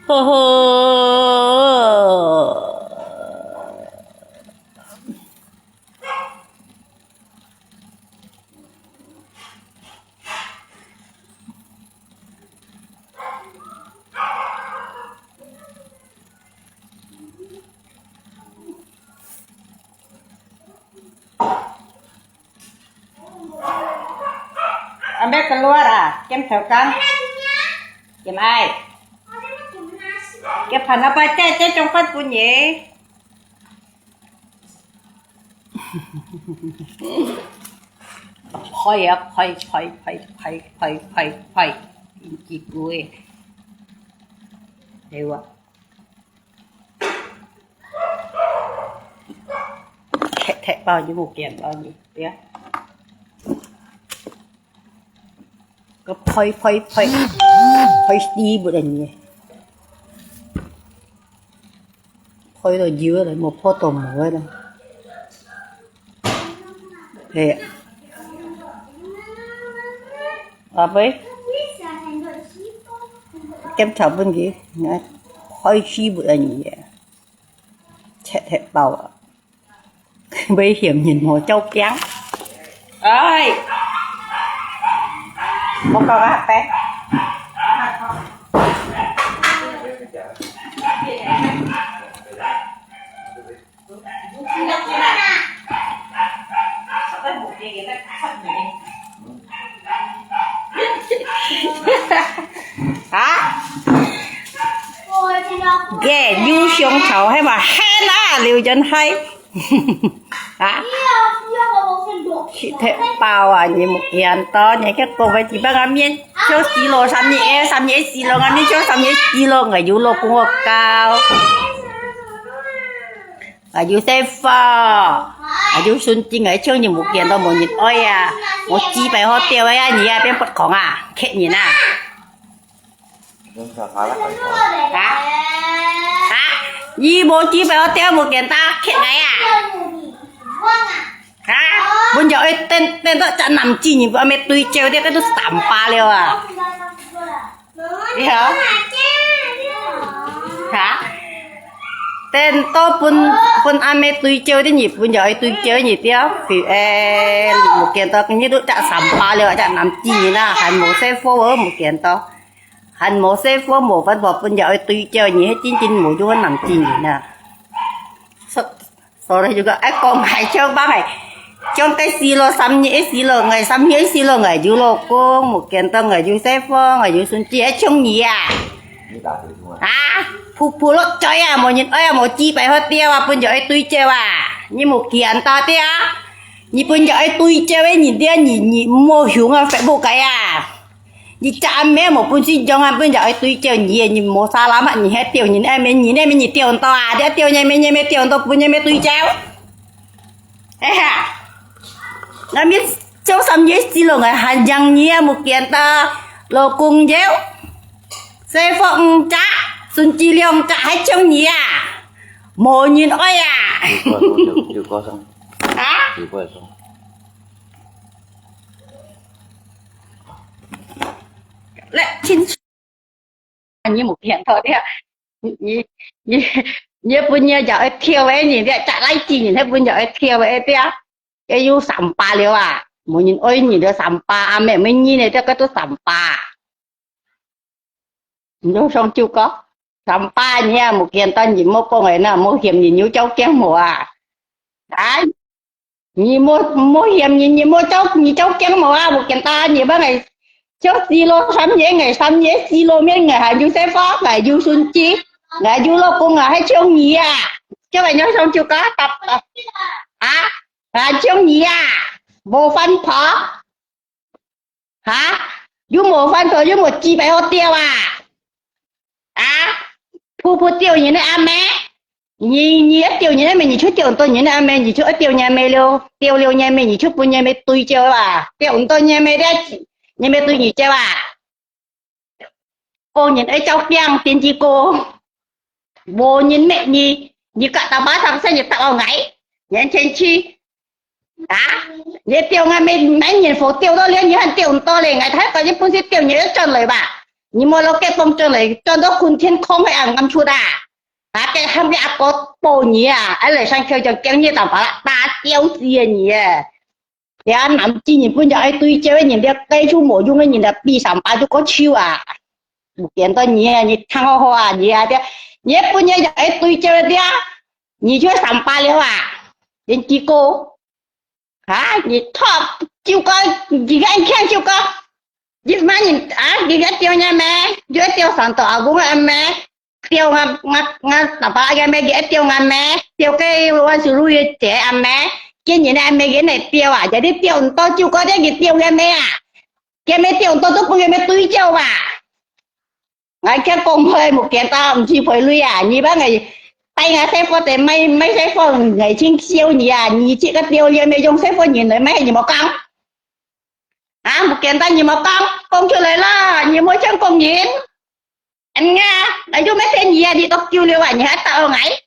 Hô hô. Ambil keluar kem sekarang. Kem ai? Kem pan apa teh trong pan punya. Phai. Inci gue. Dewa. Thẹt bao nhiêu một kiện bao nhiêu đấy. Cái phai đi bữa đền phai rồi dưa rồi một phô tôm rồi đây thế à vậy kem chảo bên gì phai chi bữa đền gì thẹt bao bây hiểm nhìn hồ châu trắng ơi một con hạt té hả ghê du xuống chậu hay mà hay là liều chân hay hả thế bao như một kiện to như cái cô vậy thì bác em yên cho xí lô xăm nhẹ xí lô anh đi cho xăm nhẹ xí lô người du lô cũng cao ở du xe phò ở du xuân chi người chơi như một kiện to một nhịp ơi một chi bài hoa tiêu ấy nhỉ bên bậtของkhét nhỉ nè hả gì một chi bài hoa tiêu một kiện ta khét này hả bây giờ tên đó chả nằm chi nhìn vợ mẹ tùy treo thế cái đó sắm pa liêu đi hả hả tên to pun anh mẹ tùy treo thế nhịp bây giờ tùy treo nhịp tiếp thì một kiện to cái như đó chả sắm pa liêu chả nằm chi nhìn na hành một xe phố ở một kiện to hành một xe phố một văn vật bây giờ tùy treo nhỉ hết chín một chú nằm chi nhìn nè sau đây juga con mày chơi ba mày trong cái xí lô xăm nhễ xí lô ngày xăm nhễ xí lô ngày du lô cô một kiện tông ngày du xe phong ngày du xuân chia chung nhỉ phụ lót chơi một nhìn ơi một chi phải hết tiêu bây giờ tui chơi như một kiện to tiêu như bây giờ tui chơi nhìn tiêu nhìn mua hướng phải bộ cái như cha mẹ một bún xin trong bây giờ tui chơi nhìn một xa lắm nhìn hết tiêu nhìn em nhìn tiêu to để tiêu nhà mẹ tiêu to bây giờ mẹ tui chơi nó biết cháu xăm giấy xí lồng hành răng nhia một kiện ta lô cung déo xe phộng chá xuân chi liông chá hết trong nhia mồ nhìn ôi chưa có xong hả chưa có xong lại chín như một kiện thôi đấy như bây giờ theo ấy nhìn thấy chả lấy chi nhìn thấy bây giờ theo ấy đấy cái du sắm pa liêu một nhìn ôi nhìn được sắm pa mẹ mình nhìn này cái tôi sắm pa nó xong chưa có sắm pa nha một kiện ta nhìn một con này nè một hiểm nhìn như cháu kén mùa đấy nhìn một hiểm nhìn một cháu kén mùa một kiện ta nhìn bác này cháu xí lô sắm nhé xí lô miếng ngày hàng du xe phó ngày du xuân chi ngày du lô cung hay trông nhỉ chứ mày nhớ xong chưa có tập trông nhỉ bộ phân phó hả du một phân phó du một chi bài hoa tiêu phụ tiêu như này mẹ nhỉ tiêu như này mình nhỉ chút tiêu tôi như này mẹ nhỉ chút tiêu nhà mẹ tiêu liêu nhà mẹ nhỉ chút nhà mẹ tui chơi tiêu tôi nhà mẹ đấy nhà mẹ tui nhỉ chơi cô nhìn ấy cháu keng tiên chi cô bố nhìn mẹ nhỉ như cả tao bá thằng xe như tao ngáy nhện trên chi nhớ tiêu ngay mình đánh nhìn phố tiêu đó liền như hẳn tiêu to liền ngày thấy có những phương tiêu nhớ trần lời bà 你莫老给帮着来，转到空天空还按按出的，啊，给他们阿哥包你啊，哎来上课就讲你打把打掉死你啊！呀，南京日本就爱对这人家该出冇用的人家比上班就过手啊，不见得你啊，你看好啊，你啊的，你不然就爱对这的，你去上班了啊，人机构啊，你 top 就讲，你看看就讲。你妈你啊，你个钓人咩？你个钓上岛阿公个咩？钓我大把个咩？个钓我咩？钓cái我是路嘅姐阿咩？今年阿咩嘅嚟钓啊？有啲钓唔多，就嗰啲嘅钓嘅咩啊？嘅咩钓唔多都半嘅咩對焦啊？我聽講佢冇見到唔知賠女啊？你把我帶我師傅哋ไม่師傅嚟清燒你啊？你這個釣嘢咪用師傅人嚟咩？你冇講？à một kiện ta nhiều mà con chưa lấy là nhiều mỗi chân con nhìn anh nga đã vô mấy tên gì à đi đọc chiêu liêu à nhớ tao ngấy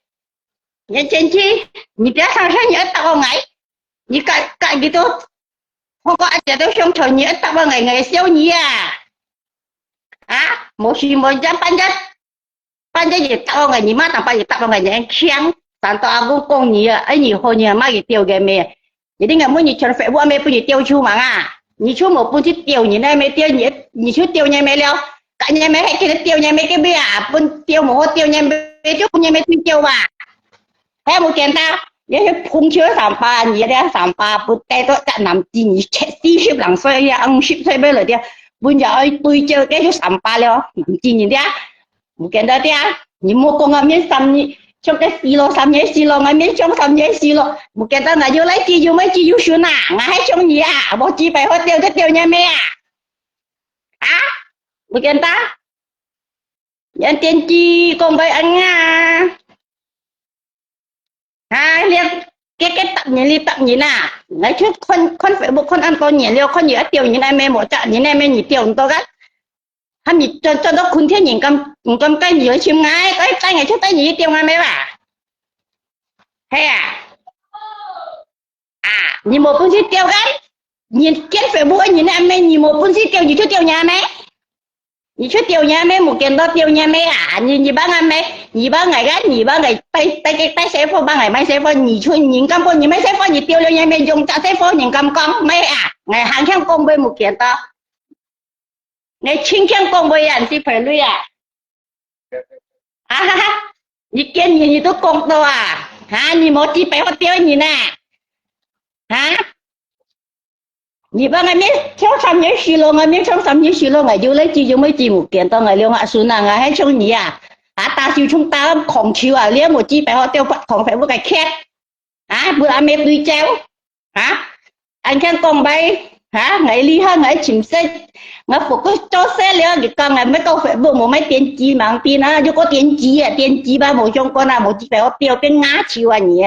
nhớ trên chi nhớ té sang sang nhớ tao ngấy nhớ cả gì đó không có ai tôi không thở nhớ tao ngày ngày siêu nhỉ à một khi một trăm ban chất gì tao ngày nhớ mà tao bao giờ tao ngày nhớ khen tao tao cũng con nhớ ấy nhiều hồi nhớ mà cái tiêu cái mẹ vậy nên ngày mỗi nhớ cho phải qua mẹ bây giờ tiêu chu mà à你出某不去钓，你那没钓，你去钓你没了，干你没还给他钓你没给别啊，不钓某钓你没就你没去钓吧，还冇见到，也是碰球上班，你咧上班不带到在南京，你40岁呀，50岁没了的，本就爱对照继续上班了，南京人的，冇见到的，你莫讲啊面3年。trong cái xì lô xăm nhé xì lô ngay miếng trong xăm nhé xì lô một cái ta là vô lấy chi vô mấy chi vô sửa nà ngay trong gì à bộ chi phải hốt tiêu cái tiêu nha mẹ à một cái ta nhận tiền chi con bay ăn à liên cái tập nhỉ nè nói trước con phải bộ con ăn to nhỉ liêu con nhỉ tiêu như này mẹ một trận như này mẹ nhỉ tiêu to gắt hắn nhỉ cho nó kun thiên nhìn cầm cái gì chim ngay cái ngày trước cái gì tiêu ngay mấy bà hay à nhìn một con tiêu cái nhìn kiến phải bữa nhìn em mấy nhìn một con tiêu gì chút tiêu nhà mấy nhìn chút tiêu nhà mấy một kiện đó tiêu nhà mấy à nhìn ba ngày mấy nhìn ba ngày gái nhìn ba ngày tay xe phô ba ngày mấy xe phô nhìn chút nhìn cam con nhìn mấy xe phô nhìn tiêu nhà mấy dùng cho xe phô nhìn cam con mấy à ngày hàng khang công với một kiện đó ngày chính khang công với anh thì phải lui à ha nhìn kiến nhìn tôi công đâu à hả nhìn một chi phải hốt tiêu nhìn nè hả nhìn ba ngày mấy trong xăm nhớ xì lô ngày mấy trong xăm nhớ xì lô ngày vô lấy chi vô mấy chi một kiện tao ngày liêu hạ xuống là ngày hay trong nhỉ à ta siêu chúng ta khổng chiếu à liêu một chi phải hốt tiêu bắt khổng phải một cái khét hả bữa ăn mệt đi treo hả anh khen công bay hả ngày ly ha ngày chìm xe ngày phục cứ cho xe liêu cái con ngày mấy câu phải bộ một mấy tiền chi mà tiền á chứ có tiền chi ba một trong con nào một chi phải hốt tiêu cái ngã chiếu à nhỉ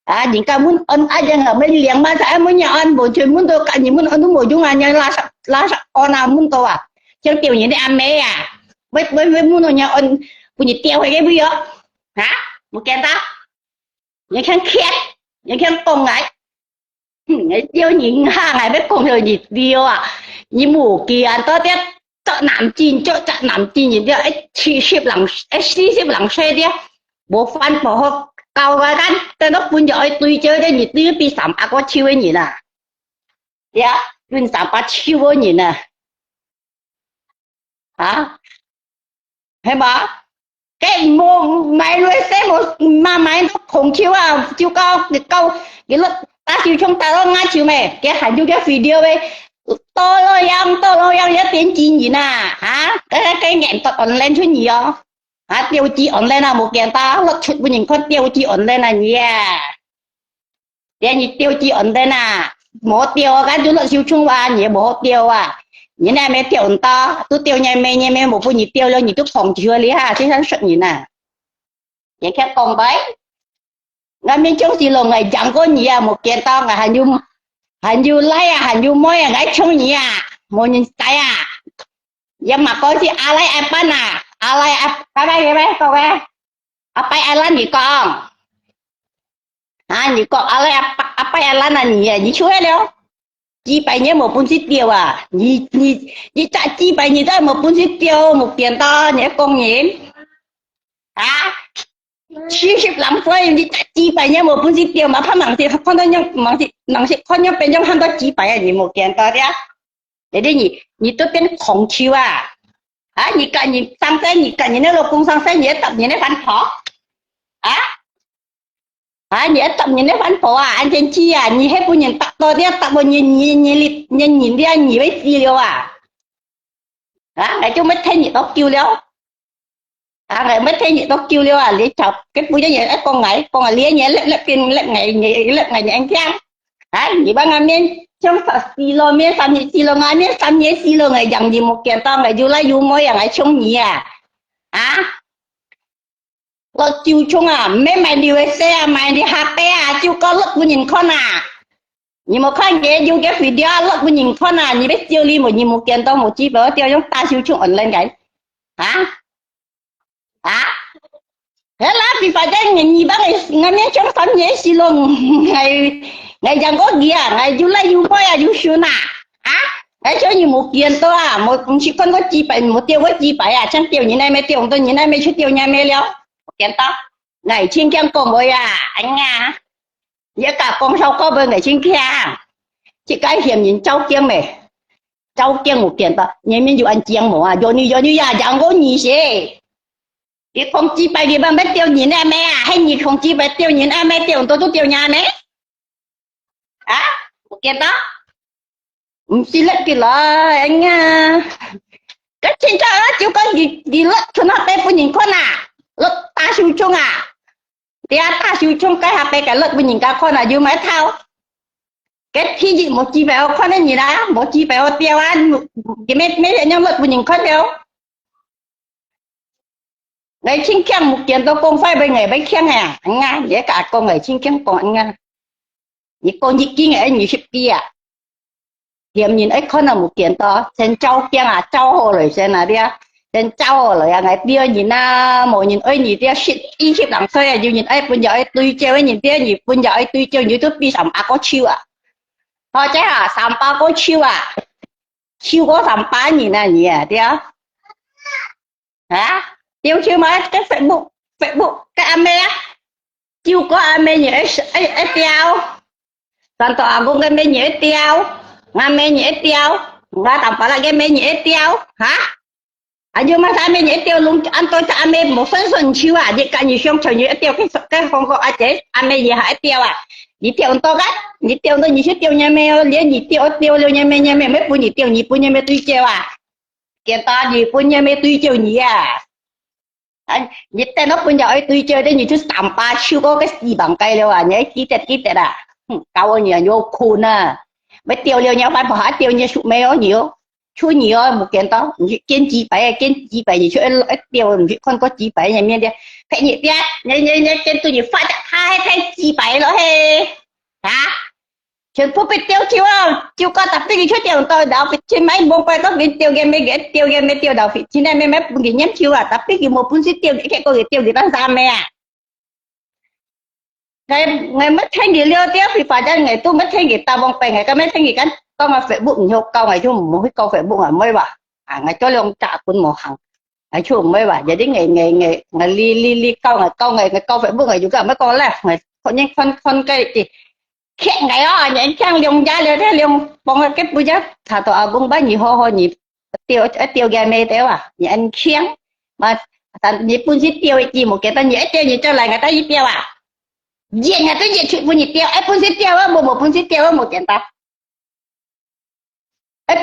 à những cái muốn ăn ai đang ở bên liền mà sao muốn nhà ăn bộ chuyện muốn tôi cả những muốn ăn đúng bộ chúng anh là con nào muốn tôi à chẳng tiêu những cái ăn mẹ à với muốn nhà ăn của những tiêu hay cái gì đó hả một cái ta những khăn khét những khăn công ấy tiêu những hàng ngày biết công rồi gì tiêu à như mù kia anh tôi biết chợ Nam京những cái 70 lần xe đi bộ phận bộ cao cáiกันแต่นกปุญญาตุยเจอได้หนิตื้อปี38ก็ชิวหนิน่ะเดี๋ยวปี38ชิวหนิน่ะฮะเห็นบ่แกโมไม่รวยเซ่โมมาไม่นกคงชิวอ่ะชิวเก้าcái lúc ta chiu trong ta lo ngay chiu mày cái hành du cái video ấy tôi lo yang nhớ tiền chi gì nè hả cái nghẹn tọt online chút nhiều à tiêu chí online là một kiện ta lót chụp với những con tiêu chí online là nhé để như tiêu chí online là mỗi tiêu cái chúng nó siêu trung và nhé mỗi tiêu à như này mấy tiêu ta tôi tiêu nhà mẹ một phụ nhị tiêu lên nhị tôi phòng chưa lý ha thế sản xuất như nè vậy khác còn bấy ngay bên trong xì lồng này chẳng có nhỉ à một kiện ta là hành du lấy à hành du mối à cái trong nhỉ à một nhìn cái à nhưng mà có gì ai lấy ai bán àอะไรไปก็ไปเอาไปอะไรนี่กองนี่ก็อะไรเอาไปอะไรน่ะนี่ช่วยแล้ว几百年没本事丢啊！你咋几百年都没本事丢，没见到你公园啊？75岁你咋几百年没本事丢嘛？怕忙些看到人忙些看人变成看到几百年没见到的，那的你都变空气啊！啊，你赶你上山，你赶你那老公上山，你也等你那番跑啊？à nhớ tập nhìn cái văn phố à anh trên chi à nhìn hết bữa nhìn tập to đi tập bữa nhìn đi nhìn với chi liêu à ngày chung mới thấy nhìn tóc kêu liêu ngày mới thấy nhìn tóc kêu liêu à lấy chọc cái bữa như vậy con ngày lia nhớ lệ ngày anh chăng nhìn ba ngày miên trong xí lô miên xăm nhị xí lô ngày miên xăm nhị xí lô ngày dằng gì một kiện to ngày du lại du môi à ngày chung nhỉ lo chiu chung à mấy mày đi về xe à mày đi hạt té à chiu có lúc của nhìn con à nhưng mà khoan ghé dùng cái video lúc của nhìn con à nhìn biết chiu đi một nhìn một kiện to một chi bữa tiêu giống ta chiu chung ẩn lên cái thế là vì phải cái nhìn bác ngày miếng trong sân nhé xí luôn ngày chẳng có gì à ngày du lại du môi à du xuyên cái chỗ như một kiện to à một chỉ con có chi phải một tiêu có chi phải à chẳng tiêu như này mấy tiêu tôi như này mấy chút tiêu nhà mấy liao kiến tóc ngày trên keng cùng với anh à với cả con sau có bên ngày trên kia chỉ cái hiểm nhìn cháu kiêng mày cháu kiêng một kiện tóc nhìn mình dù anh kiêng một do như chẳng có gì gì cái không chỉ phải đi bằng mấy tiêu nhìn em mẹ hay nhìn không chỉ phải tiêu nhìn em mẹ tiêu tôi tiêu nhà đấy một kiện tóc xin lỗi cái là anh cái trên cho nó chưa có gì lắm cho nó tay của nhìn con lúc ta siêu chung thì ta siêu chung cái hạt cái lực của nhìn cả con dù mấy thao cái khi gì một chi béo con ấy gì đó một chi béo tiêu ăn cái mấy nhóm lực của nhìn con béo ngày chính khen một kiện tôi con phải bên ngày bấy khen à anh nghe vậy cả con ngày chính khen còn anh nghe những con gì kia ngày nhiều ship kia hiểm nhìn ấy con là một kiện to sen trâu khen trâu hồ rồi sen đi đến cháu rồi ngày bia nhìn mỗi nhìn ơi nhìn tia shit y shit làm sao dù nhìn ấy bây giờ ấy tôi chơi ấy nhìn tia nhìn bây giờ ấy tôi chơi YouTube đi sắm có chiêu thôi chứ sắm có chiêu có sắm nhìn nhỉ tia tiêu chiêu mà cái Facebook cái ame chiêu có ame nhỉ ấy tiêu toàn tòa cũng cái ame nhỉ tiêu ame nhỉ tiêu ra tầm phải là cái ame nhỉ tiêu nhưng mà sao mình nhảy tiêu luôn anh tôi cho anh em một phần chiêu vậy cả nhiều xong chờ nhảy tiêu cái không có ai chế anh em gì hãy tiêu nhảy tiêu to gắt nhảy tiêu tôi nhảy tiêu nhà mẹ liền nhảy tiêu luôn nhà mẹ mấy bữa nhảy tiêu nhà mẹ tuy treo kiện ta gì bữa nhà mẹ tuy treo nhỉ nhảy tên nó bữa giờ tuy treo đấy nhảy chút tạm ba chưa có cái gì bằng cây đâu nhảy kí tẹt cao nhiều vô cool mấy tiêu liều nhau phải bỏ tiêu như sụp mèo nhiều chú nhiều một kiện to kiên trì phải gì chỗ ít tiêu con có chỉ phải nhà miền đi phải nhị tia nhị trên tôi nhị phát thay chỉ phải nó he chuyện phụ bị tiêu chiêu có tập cái chỗ tiêu tôi đào bị trên máy bông quay tóc bị tiêu game tiêu đào bị trên đây mấy cái nhắm chiêu tập cái một phút tiêu cái có cái tiêu thì đang ra mẹ ngày mất thanh gì liêu tiếp thì phải ra ngày tôi mất thanh gì tao bông quay ngày cái mất thanh gì cái con mà phải bụng nhiều câu ngày chung một cái câu phải bụng ở mấy bà ngày cho lượng trả quân một hàng ngày chung mấy bà vậy đến ngày li câu ngày câu phải bụng ngày chúng cả mấy con là ngày con nhanh phân cây thì khen ngày đó nhảy khen liông giá liêu thế liông bông cái bữa giờ thà tao bông bá nhiều ho nhịp tiêu game téo nhảy anh khen mà thằng nhịp bún xít tiêu gì một cái tao nhảy tiêu gì cho lại người ta nhịp tiêu diện người ta diện chuyện bún nhịp tiêu ấy bún xít tiêu một bún xít tiêu một kiện ta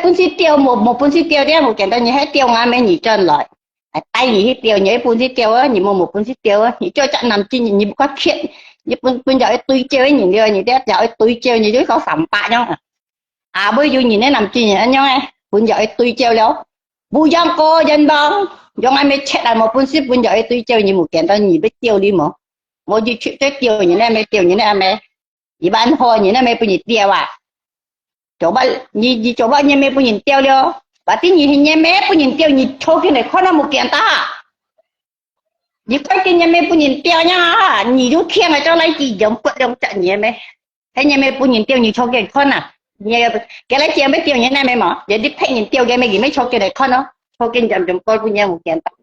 bún xít tiêu một bún xít tiêu đấy một kiện tao nhảy hết tiêu ngang mấy nhỉ trơn lại tay nhỉ tiêu nhảy bún xít tiêu nhỉ một bún xít tiêu nhỉ cho chặn nằm trên nhỉ có chuyện nhỉ bún giờ tôi chơi nhỉ đưa nhỉ đấy giờ tôi chơi nhỉ có phẩm bạ nhau bây giờ nhỉ nó nằm trên nhỉ nhau bún giờ tôi chơi léo bu giang cô dân bang do ai mới chết là một bún xít bún giờ tôi chơi nhỉ một kiện tao nhỉ biết tiêu đi mà một gì chuyện cái tiêu nhỉ này tiêu nhỉ này mày nhỉ bán hoa nhỉ này mày bún nhỉ tiêu chỗ ba gì chỗ ba nhà mẹ bún nhìn tiêu liêu bà tí nhìn nhà mẹ bún nhìn tiêu nhìn cho cái này khó là một kiện ta gì cái nhà mẹ bún nhìn tiêu nhá nhìn đứa kia mà cho lấy gì giống bự giống trận nhà mẹ thấy nhà mẹ bún nhìn tiêu nhìn cho cái khó nè nhà cái lấy tiền mấy tiêu như này mấy mỏ giờ đi thay nhìn tiêu cái mấy gì mấy cho cái này con nó cho cái chậm coi của nhà một kiện tao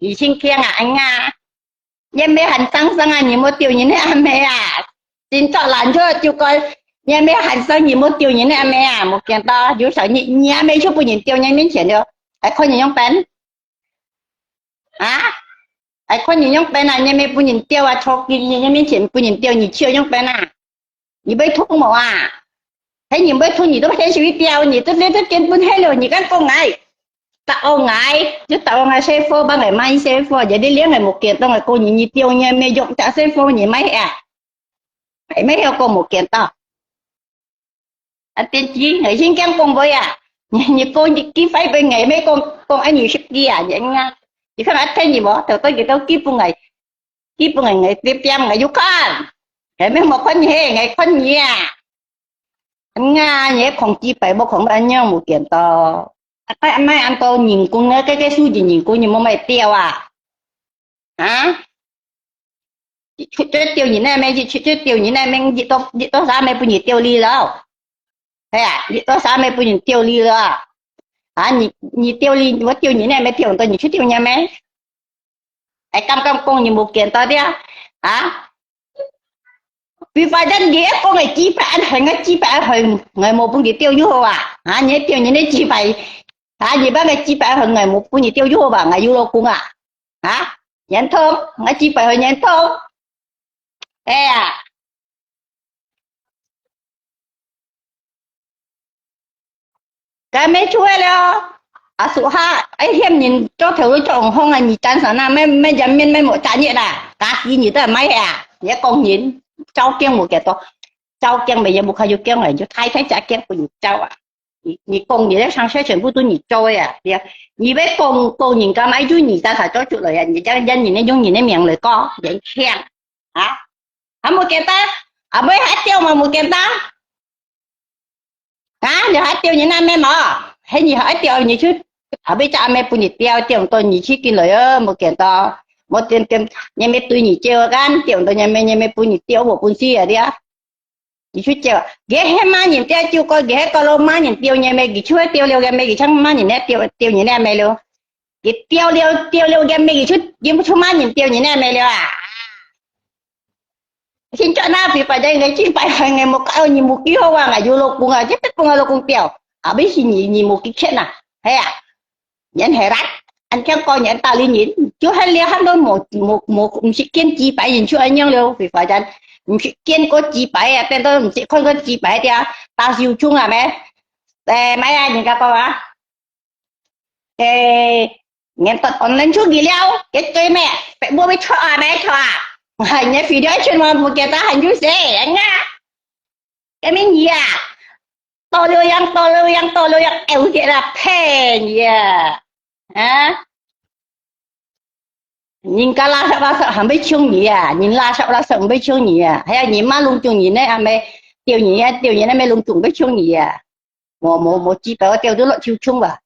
gì xin khen à anh à nhà mấy hành sang sang à nhiều một tiêu như này à mẹ à xin cho làm cho chú coi nhà mấy hành sang nhiều một tiêu như này à mẹ à một kiện tao chú sợ nhà mấy chút bữa nhìn tiêu nhà mấy chuyện được ai con nhìn nhông bén à ai con nhìn nhông bén à nhà mấy bữa nhìn tiêu à cho cái nhà mấy chuyện bữa nhìn tiêu nhìn chưa nhông bén à nhìn bây thuốc màu à thấy nhìn bây thuốc nhìn tôi thấy suy tiêu nhìn tôi lấy tôi kiến bún hết rồi nhìn các con ngài tạo ngài chứ tạo ngài xe phô ba ngày mai xe phô giờ đi liếng ngày một kiện tao ngày cô nhìn tiêu nha mẹ dụng trả xe phô nhìn mấy à phải mấy heo con một kiện tao anh tiên chi ngày xin kém con với à nhìn cô nhìn ký phải bên ngày mấy con anh nhiều ship kia à vậy nha chỉ không ai thấy gì bỏ từ tới giờ tao ký ngày ngày tiếp theo ngày du con ngày mấy một con nhẹ ngày con nhẹ anh nga nhẹ không chi phải bao không anh nhau một kiện tao anh mai anh tao nhìn cô nghe cái số gì nhìn cô nhìn mà mày tiêu à hả chơi tiêu nhìn này mày chơi tiêu nhìn này mày gì to sao mày不nhìn tiêu đi đâu thế à gì to sao mày不nhìn tiêu đi đâu à nhìn tiêu đi what tiêu nhìn này mày tiêu tao nhìn chơi tiêu nhà mày ai cam con nhìn một kiện tao đi à vì phải đánh ghé con ngày chi phải hình cái chi phải hình ngày một cũng đi tiêu vô à hả nhớ tiêu nhìn này chi phải hả gì bác ngày chi phải hình ngày một cũng đi tiêu vô bà ngày vô cũng à hả nhận thơm ngày chi phải hình nhận thơm ê à cái mấy chuối đó à số ha ấy thêm nhìn cho thiếu đối trọng không là nhìn tan sản nào mấy dám miên mấy một trái nhẹ là cá gì như thế mấy à nhớ con nhìn cháu kiêng một cái to cháu kiêng bây giờ một khai kiêng này cho thay trái kiêng của cháu à nhị con nhị đấy sang sẽ全部都nhị trôi à thì nhị bé con nhìn cái máy chú nhị ta phải cho chút rồi à nhị cha dân nhìn nó dùng nhìn nó miệng lời co vậy khen hả hả một cái ta à mấy hạt tiêu mà một cái ta hả giờ hạt tiêu như nam em mà hay nhị hạt tiêu nhị chút à bây giờ mẹ phụ nhị tiêu tiêu tôi nhị chỉ kinh lời một cái ta một tiền tiền nhà mẹ tôi nhị tiêu gan tiêu tôi nhà mẹ phụ nhị tiêu một phụ xí à đi à nhị chút tiêu ghé hết má nhìn tiêu chưa coi ghé coi lâu má nhìn tiêu nhà mẹ cái chút tiêu liêu mẹ cái chẳng má nhìn nè tiêu như nè mẹ liêu cái tiêu liêu mẹ cái chút kiếm chút má nhìn tiêu như nè mẹ liêu à xin cho na vì phải đây ngày chỉ phải ngày một cái nhìn một ký hoa ngày vô lục cùng à chết cùng là cùng tiêu à biết gì nhìn một cái chuyện à thế à nhận hệ rách anh kêu coi nhận ta liên nhịn chú hay lia hắn đôi một sự kiên trì phải nhìn chú anh nhau liêu vì phải chăng sự kiên có trì phải à tên tôi sẽ không có trì phải thì tao siêu chung à mẹ để mấy anh nhìn các con á cái nghe tật còn lên chút gì liêu cái chơi mẹ phải mua mấy cho à mẹ cho à hành nhé phi đấy chuyên môn một cái ta hành chú xe anh á cái mình gì à to lưu yang eo thiệt là phê yeah à nhìn cả la sợ hẳn biết chung gì à nhìn la sợ biết chung gì à hay là nhìn má lung chung gì này à mẹ tiêu nhỉ này mẹ lung chung biết chung gì à một chi phải tiêu đứa lợn chiêu chung à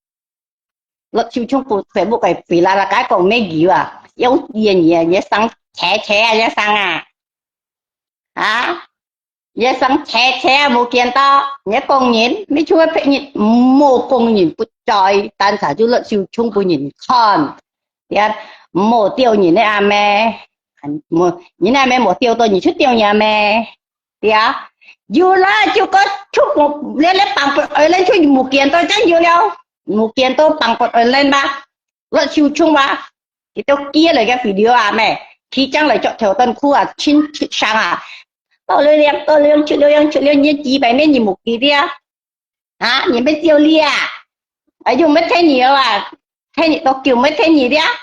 lợn chiêu chung phụ phải bộ cái phỉ là cái còn mấy gì à yếu gì nhỉ sang trẻ nhớ sang à hả nhớ sang trẻ một kiện to nhớ con nhìn mấy chú phải nhìn một con nhìn bút trời tan xả chú lợn chiêu chung bút nhìn con một tiêu nhìn này à mẹ nhìn này mẹ một tiêu tôi nhìn chút tiêu nhà mẹ thì á dù là chú có chút một lên bằng ở lên chút một kiện tôi chắc nhiều đâu một kiện tôi bằng ở lên ba lợn chiêu chung ba thì tôi kia lại cái video à mẹ khi chẳng lại chọn theo tân khu à chín sang à tôi lên chút liêng như chỉ bảy mấy nhìn một kỳ đi à hả nhìn mấy tiêu lia ở dùng mấy thế nhiều à thế nhiều tôi kiểu mấy thế nhiều đi á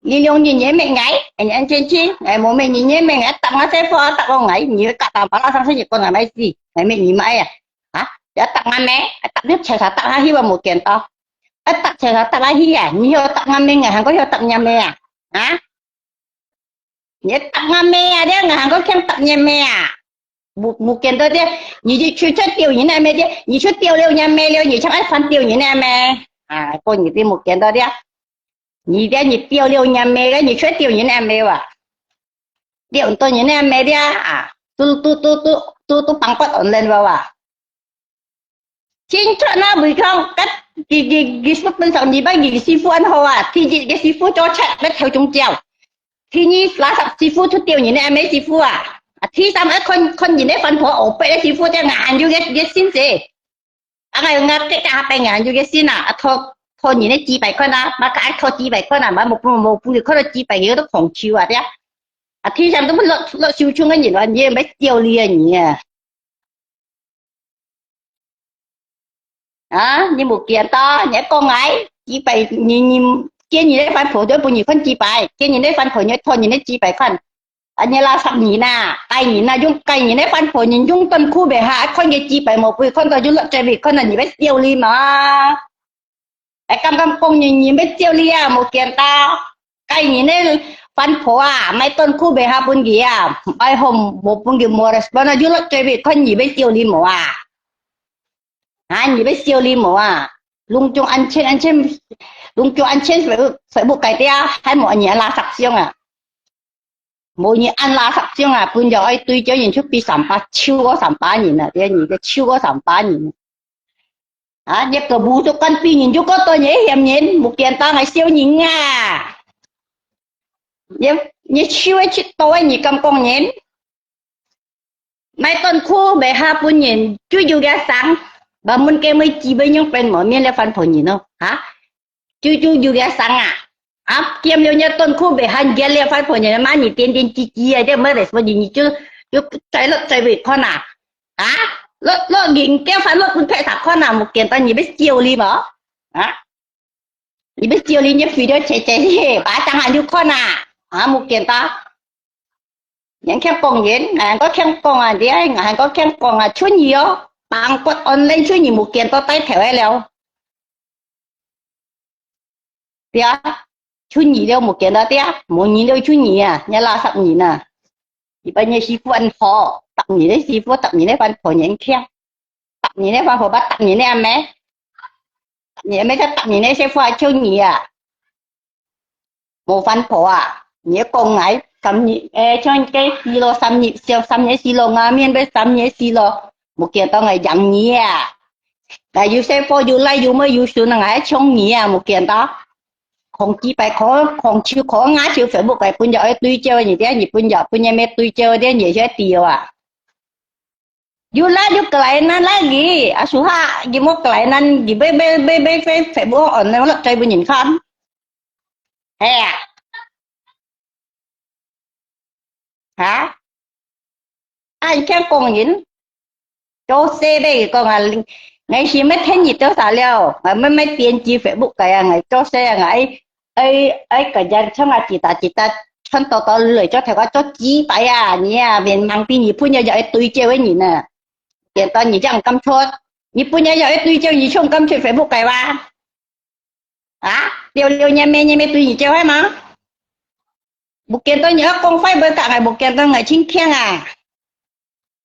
đi luôn nhìn nhé mẹ ngấy anh trên chi ngày một mình nhìn nhé mẹ ngấy tặng nó sẽ phô tặng con ngấy nhiều cả tặng bảo sang sinh nhật con là mấy gì ngày mẹ nhìn mãi à hả để tặng anh mẹ tặng nước chè tặng hai hi vào một kiện to tặng chè tặng hai hi à nhiều tặng anh mẹ ngày hàng có hiệu tặng nhà mẹ à hả nhé tặng anh mẹ đấy ngày hàng có khen tặng nhà mẹ à một kiện to đấy như chú chất tiêu như này mẹ đấy như chút tiêu liêu nhà mẹ liêu như chắc ăn phân tiêu như này mẹ à cô như tiền một kiện to đấy nhị đấy nhị tiêu liêu nhà mẹ cái nhị chút tiêu như này mẹ à tiêu tôi như này mẹ đấy à tôi bằng quát ổn lên vào à chính cho nó bị không cách cái số bên sau gì bao gì sư phụ ăn hồ à thì cái sư phụ cho chạy bắt theo chúng chèo thì như lá sập sư phụ chút tiêu như này mấy sư phụ à thì sao mà con gì đấy phân phối ổ bể sư phụ cho ngàn vô cái xin gì à ngày ngắt cái cả hai ngàn vô cái xin à thôi thôi như này chỉ bảy con à mà cái thôi chỉ bảy con à mà một phụ nữ con là chỉ bảy cái đó không chịu à đấy à thì sao nó lọ siêu chung cái gì đó như mấy tiêu liền nhỉ à như một kiện to nhớ con ấy chỉ phải nhìn kia nhìn đấy fan phổ đối với nhiều con chỉ phải kia nhìn đấy fan phổ nhớ thôi nhìn đấy chỉ phải con anh nhớ là sắp nhìn à tay nhìn là dùng cây nhìn đấy fan phổ nhìn dùng tân khu bể hạ con cái chỉ phải một người con ta dùng lợn trái vịt con là nhìn biết tiêu li mà cái cam con nhìn biết tiêu li à một kiện to cây nhìn đấy fan phổ à mấy tân khu bể hạ bún gì à ai hôm một bún gì mua rồi nó dùng lợn trái vịt con nhìn biết tiêu li mà à nhìn biết tiêu li mà lung chung anh trên lung chung anh trên phải buộc cái tia hay mọi nhà là sặc xiông à mỗi nhà ăn là sặc xiông à bây giờ ai tôi cho nhìn chút bị sắm ba chiêu có sắm ba nhìn à tia nhìn cái chiêu có sắm ba nhìn à nhếp cái bù cho con pi nhìn chút có tôi nhớ hiểm nhìn một kiện ta ngày siêu nhìn à nhếp chiêu ấy chết tôi nhìn cầm con nhìn mấy tuần khu bề hạ bún nhìn chú dù ra sáng bà muốn cái mấy chỉ bây nhiêu bên mở miệng là phân phối nhìn không hả chú dù ra sáng à à kiếm liêu nhá tuần khu bề hành kia liêu phân phối nhìn mà nhìn tiền chi ấy đấy mới để sao nhìn chú trái về con à hả lợt nhìn cái phải lợt cũng phải thật con nào một kiện ta nhìn biết chiều li mà hả nhìn biết chiều li nhá phi đó chạy đi bà chẳng hạn chú con à hả một kiện ta những cái công nhân ngài có khen công à đi ngài có khen công à chút nhiều bằng quật online chút nhiều một kiện to tay theo ấy leo đi chút nhiều đâu một kiện đó đi một nhiều đâu chút nhiều à nhà là sắp nhiều nè thì bây giờ sư phụ ăn phò tập nhiều đấy sư phụ tập nhiều đấy ăn phò những khen tập nhiều đấy ăn phò bắt tập nhiều đấy em bé nhiều mấy cái tập nhiều đấy sẽ phải chút nhiều à một văn phò à nhiều công ấy sắm nhị cho cái silo sắm nhị siêu sắm nhị silo ngà miên với sắm nhị silo một kiện tao ngày dặn nhị à tại you say for you like you mới you sửa ngày trong nhị à một kiện đó không chỉ phải không chịu khó ngã chịu phải một cái bây giờ tôi chơi như thế như bây giờ mẹ tôi chơi thế như thế tiêu à you like you cái này lagi à số ha gì một cái này gì bê phải bố ổn nó là chơi bên nhìn không hè hả anh khen con nhìn cho xe đây con à ngày xưa mấy thế gì tôi xả liao mấy tiền chi phải buộc cái ngày cho xe ngày ấy cái dân trong là chỉ ta chân to lười cho thằng cho chi phải à nha vì mang tin gì phun nhà vậy tôi chơi với nhỉ nè tiền to nhỉ chẳng cắm chốt nhỉ phun nhà vậy tôi chơi nhỉ không cắm chốt phải buộc cái ba à liều nhà mẹ tôi nhỉ chơi hay mà buộc tiền tôi nhớ con phải bơi cả ngày buộc tiền tôi ngày chính khen à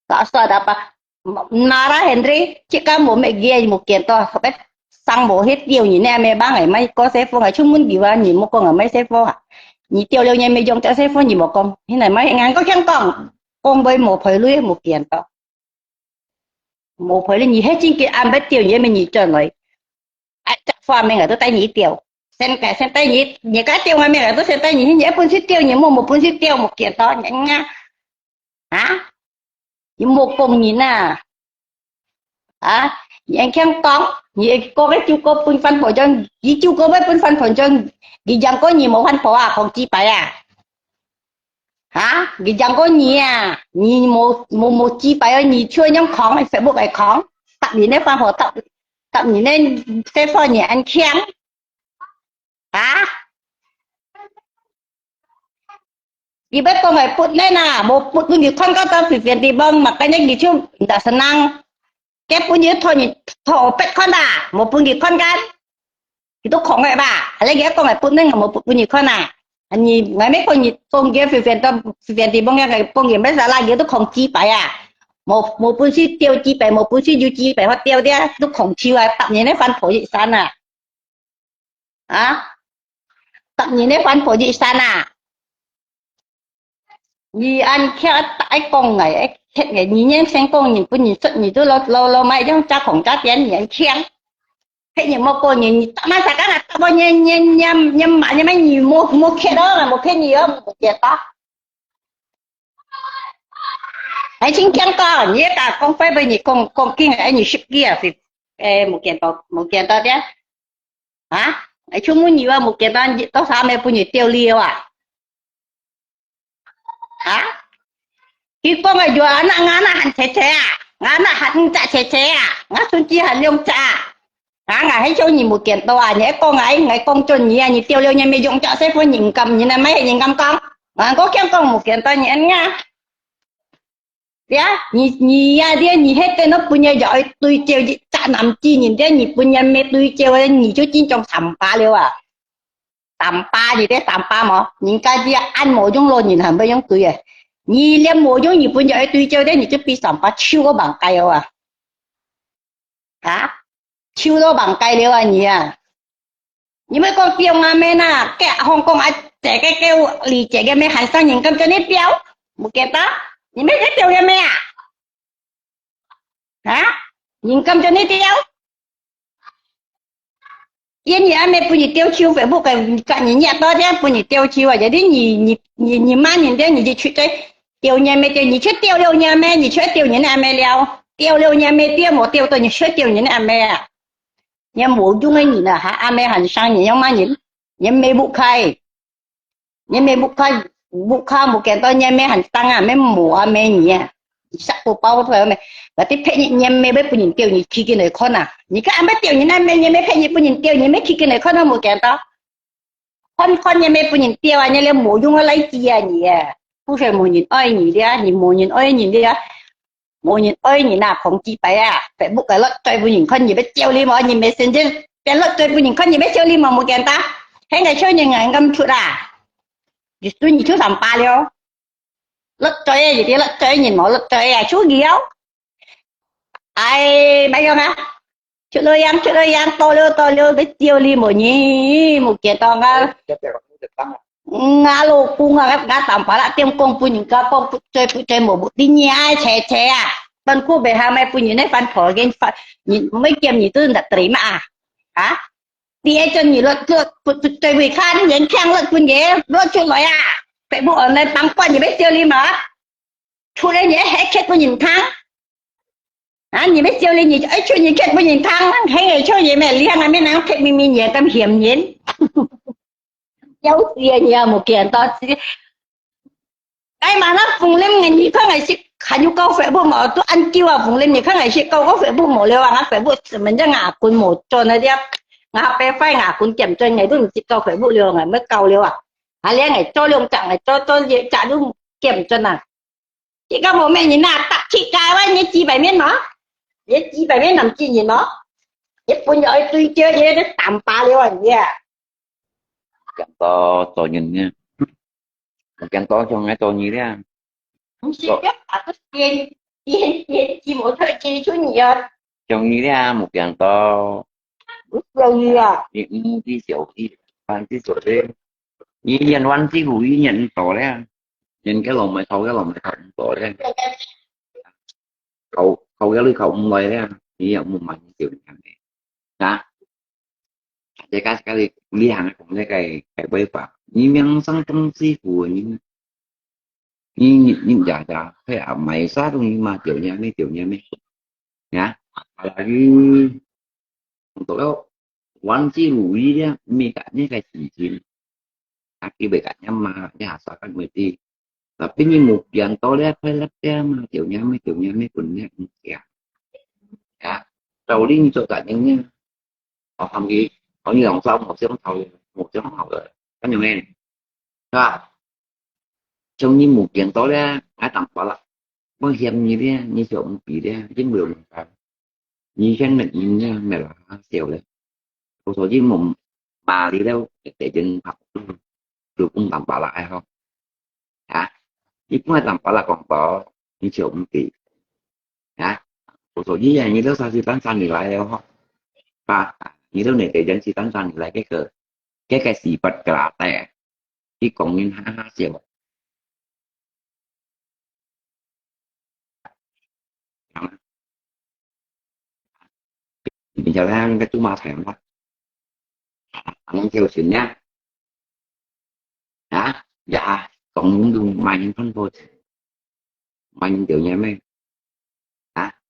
sợ sợ đã ba Nara Henry chỉ có một mẹ ghê một kiện to không biết sang bộ hết tiêu như nè mẹ ba ngày mai có xe phone ngày chung muốn gì vào nhìn một con ở mấy xe phone à nhị tiêu liêu nhà mẹ dùng cho xe phone nhìn một con thế này mấy ngàn có khen con bơi một phải lưới một kiện to một phải là nhị hết chính kiện ăn biết tiêu như mình nhị trơn rồi chắc pha mình ở tôi tay nhị tiêu sen tay nhị cái tiêu mà mình ở tôi sen tay nhị nhị phun xít tiêu nhị một phun xít tiêu một kiện to nhị nga hả một cùng nhìn nè à anh khen con vậy cô cái chú cô phân phân phối cho với chú cô với phân phối cho vì rằng có nhiều một phân phối à không chỉ phải à hả vì rằng có nhiều à nhiều một chỉ phải nhiều chưa nhóm khó phải buộc cái khó tập gì nên phân phối tập gì nên sẽ phơi nhà anh khen hả vì biết con phải phút lên à một người con có tao phải viện thì bông mà cái này gì chứ đã senang cái punya thôi thọ pet con à một punya con kan ituของไงบ่าอะไรเงี้ยก็ไงปุ่นนึงmột punya con à anh nhìn ngày mấy con kia phiền thì bông cái con kia mấy giờ lại cái không chi phải à một bún xí tiêu chi phải một bún xí du chi phải hoa tiêu đấy nó không chiêu à tập như này phân phối gì san à tập như này phân phối gì san à 你按看大公哎，看个你年成功，你不你说你都老买种加工加点年轻，看你莫过你他妈啥干啊？他妈你买你们你莫看到了，莫看你要莫见到，还真讲到你打工费被你讲紧哎，你十几啊是哎莫见到的啊？哎，出门你话莫见到你到啥没不你丢脸啊？啊？Khi con ở chùa nó ngã nó hành trẻ trẻ à ngã nó hành chả trẻ trẻ à ngã xuống chi hành lông chả ngã ngã hay cho nhìn một kiện to à nhé con ấy ngày con cho nhỉ nhỉ tiêu liêu nhỉ mày dùng chả sẽ phải nhìn cầm nhìn này mấy nhìn cầm con mà có kiếm con một kiện to nhỉ anh nha ya nhỉ ya dia nhỉ hết tên nó punya giỏi tôi treo chả nằm chi nhìn dia nhỉ punya mẹ tôi treo nhỉ chú chín trong sầm pa liêu à sầm pa gì đấy sầm pa mà nhìn cái dia ăn mỗi giống luôn nhìn hầm bây giống tôi à 你连某种日本人对焦的，你就比上把手都忙改了啊！啊，手都忙改了啊你啊！你们讲标啊咩呐？给香港啊，这个叫理解个咩？韩商人咁叫你标，冇记得？你们在标个咩啊？啊？人咁叫你标？因你还没不你丢球，非不给干人家到这不你丢球啊？jadi你骂人家你就去这。tiêu nhà mẹ tiêu nhị chết tiêu lâu nhà mẹ nhị chết tiêu nhị nhà mẹ leo tiêu lâu nhà mẹ tiêu một tiêu tôi nhị chết tiêu nhị nhà mẹ nhà mù chung ấy nhị là hả mẹ hành sang nhị mà nhị nhà mẹ bụng khai nhà mẹ bụng khai một cái tôi nhà mẹ hành tăng à mẹ mù mẹ nhị sắc bộ bao thôi mẹ và tiếp theo nhà mẹ biết bụng tiêu nhị khi cái này con à nhị cái mẹ tiêu nhị nhà mẹ phải nhị bụng tiêu nhị mẹ khi cái này con một cái đó con nhà mẹ bụng tiêu à nhà lấy mù chung ở lấy chi à nhị不是某人爱你的，你某人爱你的，某人爱你那空气白啊，别不给了，再不人看你别叫你嘛，你没甚至别了，再不人看你别叫你嘛，冇见到，现在小人眼咁出啊，你对你出上八了，了再一啲了再人冇了再啊出了，哎，咩样啊？出了样，到了，别叫你某人冇见到啊。nga lô cu nga tạm phải là tiêm công phu những cái công chơi một bộ đi nhai chè à bên khu về hai mấy phu những này fan phở gen những mấy kem những thứ đặt tỷ mà hả đi ai chân những lợn chơi bị khan những khang lợn phu nhé lợn chơi nói à phải bộ ở đây tăng quan những biết chơi đi mà thu đây nhé hết chết phu nhìn thắng à những biết chơi đi những ấy chơi những chết phu nhìn thắng hay ngày chơi gì mẹ liên là mấy nàng chết mình nhẹ tâm hiểm nhến dấu kia nhà một kiện to cái mà nó vùng lên ngày như thế này chị khánh nhu cầu phải bộ mỏ tôi ăn kêu à vùng lên như thế này chị câu có phải bộ mỏ liều à phải bộ mình cho ngả cún một cho nó đẹp ngả bé phai ngả cún kiểm cho ngày tôi chị câu phải bộ liều ngày mới câu liều à à lẽ ngày cho liều chẳng ngày cho trả đúng kiểm cho nào chị các bố mẹ nhìn nào tặng chị cái quá như chị bảy miếng nó như chị bảy miếng nằm chị nhìn nó như bây giờ tôi chơi như nó tạm ba liều à nha Chẳng to nhìn nha. Một chẳng to cho ngay to như thế à. Không xin phép à có tiền một thôi chi chú nhiều Trông như thế à, một chẳng to. lâu như à Những tí xỉu tí văn tí xỉu thế. Như nhận văn tí hủy nhận to đấy à. Nhìn cái lòng mày thâu to đấy. Khẩu cái lưới khẩu không loay đấy à. Như vậy một mạnh xỉu này. Đó. Cái đi hàng cũng cái bơi phạm. Như miếng sang trong si phù nhưng giả phải ở mày sát luôn nhưng mà tiểu nha mấy nhá là cái tổ đâu quan chi lùi đi mi cả những cái chỉ các cái bề cả nhắm mà nhà sao các người đi tapi như một dạng to đấy phải lắp ra mà tiểu nha mấy quần nhá kìa à đầu đi cho cả những nhá họ làm gì họ như lòng xong một chiếc hồng rồi có nhiều em đó trông như một dạng tối ra ai tặng bảo là có xem như thế như trộm bị thế chính điều như cái định mẹ là xèo đấy một số với một bà đi đâu để chân học được cũng tặng bảo lại không hả chứ không ai tặng bảo là còn có như trộm bị hả một số với như đó sao chỉ tán xanh thì lại đâu không và như đó này để dân chỉ tán xanh thì lại cái gì vật cả tè chỉ còn như ha xèo mình chào ra cái chúng ma thèm đó anh kêu chuyện nha hả dạ còn muốn dùng mai những phân thôi mai những tiểu nha mấy hả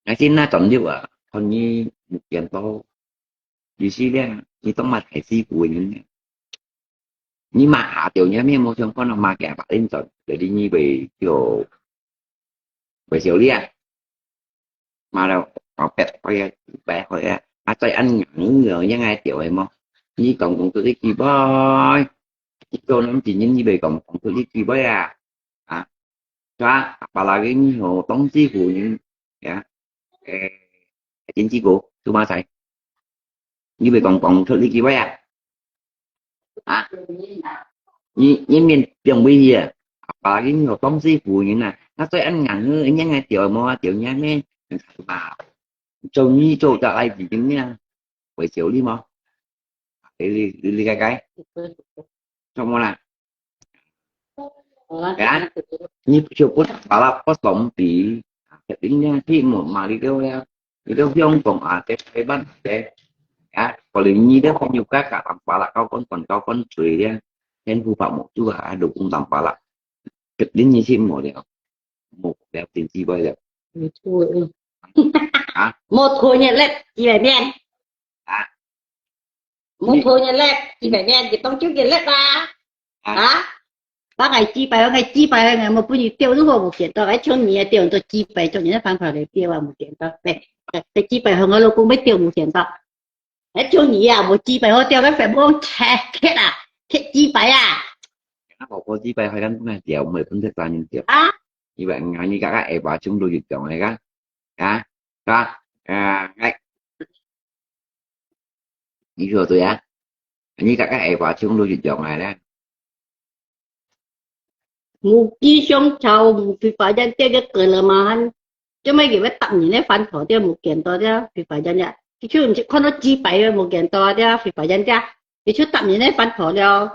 nói xin na chọn như vậy còn như một kiện to gì xí đấy như tông mặt hải si của những nhưng mà hạ tiểu nha mấy một trong con nào mà kẻ bạn lên chọn để đi như về kiểu về xíu đi à mà đâu có pet coi bé coi à tôi anh nhẫn người như ngay tiểu em không như còn cũng tôi đi boy tôi nó chỉ nhìn như về còn tôi đi boy à cho bà là cái hồ tống chi của những dạ chính chi của tôi mà thầy như vậy còn thực lý boy à như miền trường bây giờ bà là cái hồ tống chi của những này nó tôi anh ngắn như ngay tiểu mà tiểu nha nên bà trông như chỗ tại ai vì những nha với chiếu đi mà đi cái trong đó là cái như chiều cốt bảo là có sống tí tính nha khi một mà đi đâu không còn cái ban để có lý như đó không nhiều các cả tầm bảo là cao con chửi ra nên phụ phạm một chú đủ cũng tầm bảo là kịch đến như xin một đẹp tiền chi bây giờ một thôi nhận lệnh chị phải men một thôi nhận lệnh chị phải men chị tông trước nhận lệnh ra ba ngày chi phải ngày một bữa tiêu lúc một kiện tao cái chung nhiều tiêu tôi chi phải cho những phản phải để tiêu vào một kiện tao cái chi phải hơn nó cũng biết tiêu một kiện tao cái chung nhiều một chi phải tiêu cái phải buông chết chết chi phải một con chi phải hay lắm này tiểu 10 phân thức là những tiểu như vậy như các em bảo chúng tôi dịch chọn này đó ngay như rồi tôi như các em bảo chúng tôi dịch chọn này đó một chi xong chầu thì phải dân tiêu cái cười là mà chứ mấy cái tặng những cái phản thổ tiêu một kiện to chứ thì phải dân nhá cái chứ con nó chi phải một kiện to chứ thì phải dân ra cái chứ tặng những cái phản thổ đâu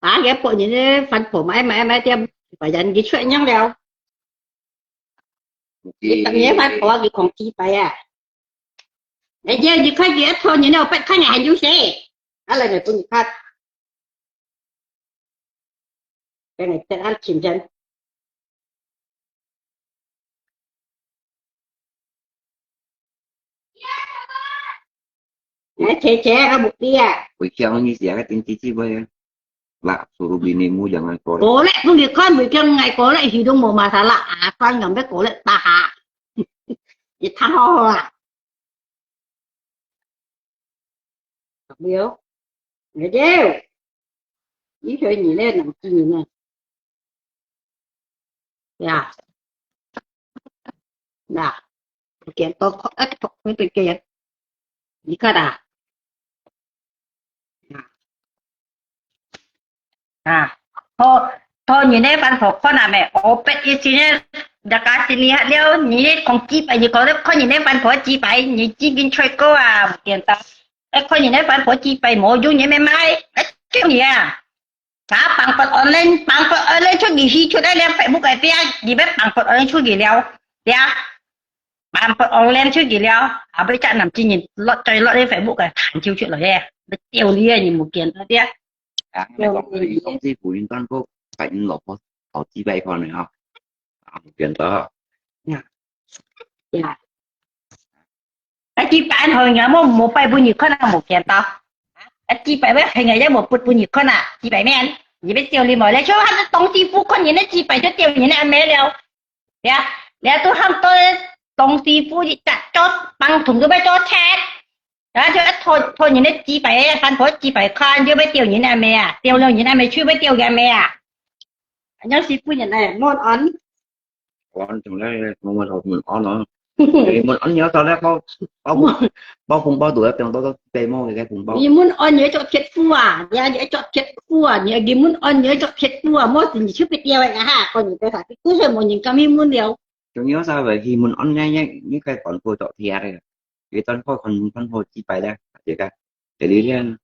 cái bộ những cái phản thổ mãi tiêu phải dân cái chuyện nhắc đâu cái tặng những cái phản thổ cái còn chi phải để giờ như khách ghé thôi như nào phải khách nhà hành du xe đó là người tôi như khách cái này tên ăn chìm chân chế ở một tia buổi chiều như sẽ cái tính chi với là số bị nên mua chẳng có cố lại không được con buổi chiều ngày cố lại thì đông mùa mà thà lạ con ngầm biết cố lại ta hạ thì tha ho biếu người đeo ý thôi nhìn lên nằm chi nhìn này dạ dạ kiện tôi có ít thuộc với bên kia đi cả đà thôi thôi nhìn đây văn phòng con nào mẹ opet ý chí này đã cả xin hạt liêu nhìn đây không chi phải như có đấy con nhìn đây văn phòng chi phải nhìn chi viên chơi cô kiện ta ấy con nhìn đây văn phòng chi phải mỗi dung nhìn mẹ mai cái gì cả bằng phật online cho gì khi cho đây lên phải bút cái phía gì biết bằng phật online cho gì liêu bằng phật online cho gì liêu bây giờ nằm chi nhìn lọt chơi lọt đây phải bút cái thằng chiêu chuyện rồi đây tiêu lia nhìn một kiện thôi tiếc công ty của liên quan có phải nộp có chi bay còn này không tiền đó cái chi phải hồi nhớ một bài bunyi con nào một kiện tao cái chi phải biết hình ngày một bunyi con à chi phải men gì biết tiêu li mồi lấy cho hắn tông chi phu con gì nó chi phải cho tiêu gì nó ăn mẹ liao để tôi ham tôi tông chi phu gì chặt cho bằng thùng tôi biết cho chết đó chứ thôi nhìn nó chi phải phan phối chi phải con chứ biết tiêu gì nó ăn mẹ tiêu lâu gì nó ăn mẹ chưa biết tiêu gà mẹ nhớ chi phu nhìn này món ấn con trong đấy một hộp mình on nó mình on nhớ tao đấy bao phùng bao tuổi trong tôi tê mô cái phùng bao như muốn on nhớ cho chết phu nhớ cho chết phu nhớ gì muốn on nhớ cho chết phu mỗi gì chưa biết tiêu vậy còn những cái phải cứ rồi một những cái muốn điều tôi nhớ sao vậy khi mình on nhanh những cái còn cô trọ thì đây cái tên có còn phân hồi chi phải đây chỉ cái để đi lên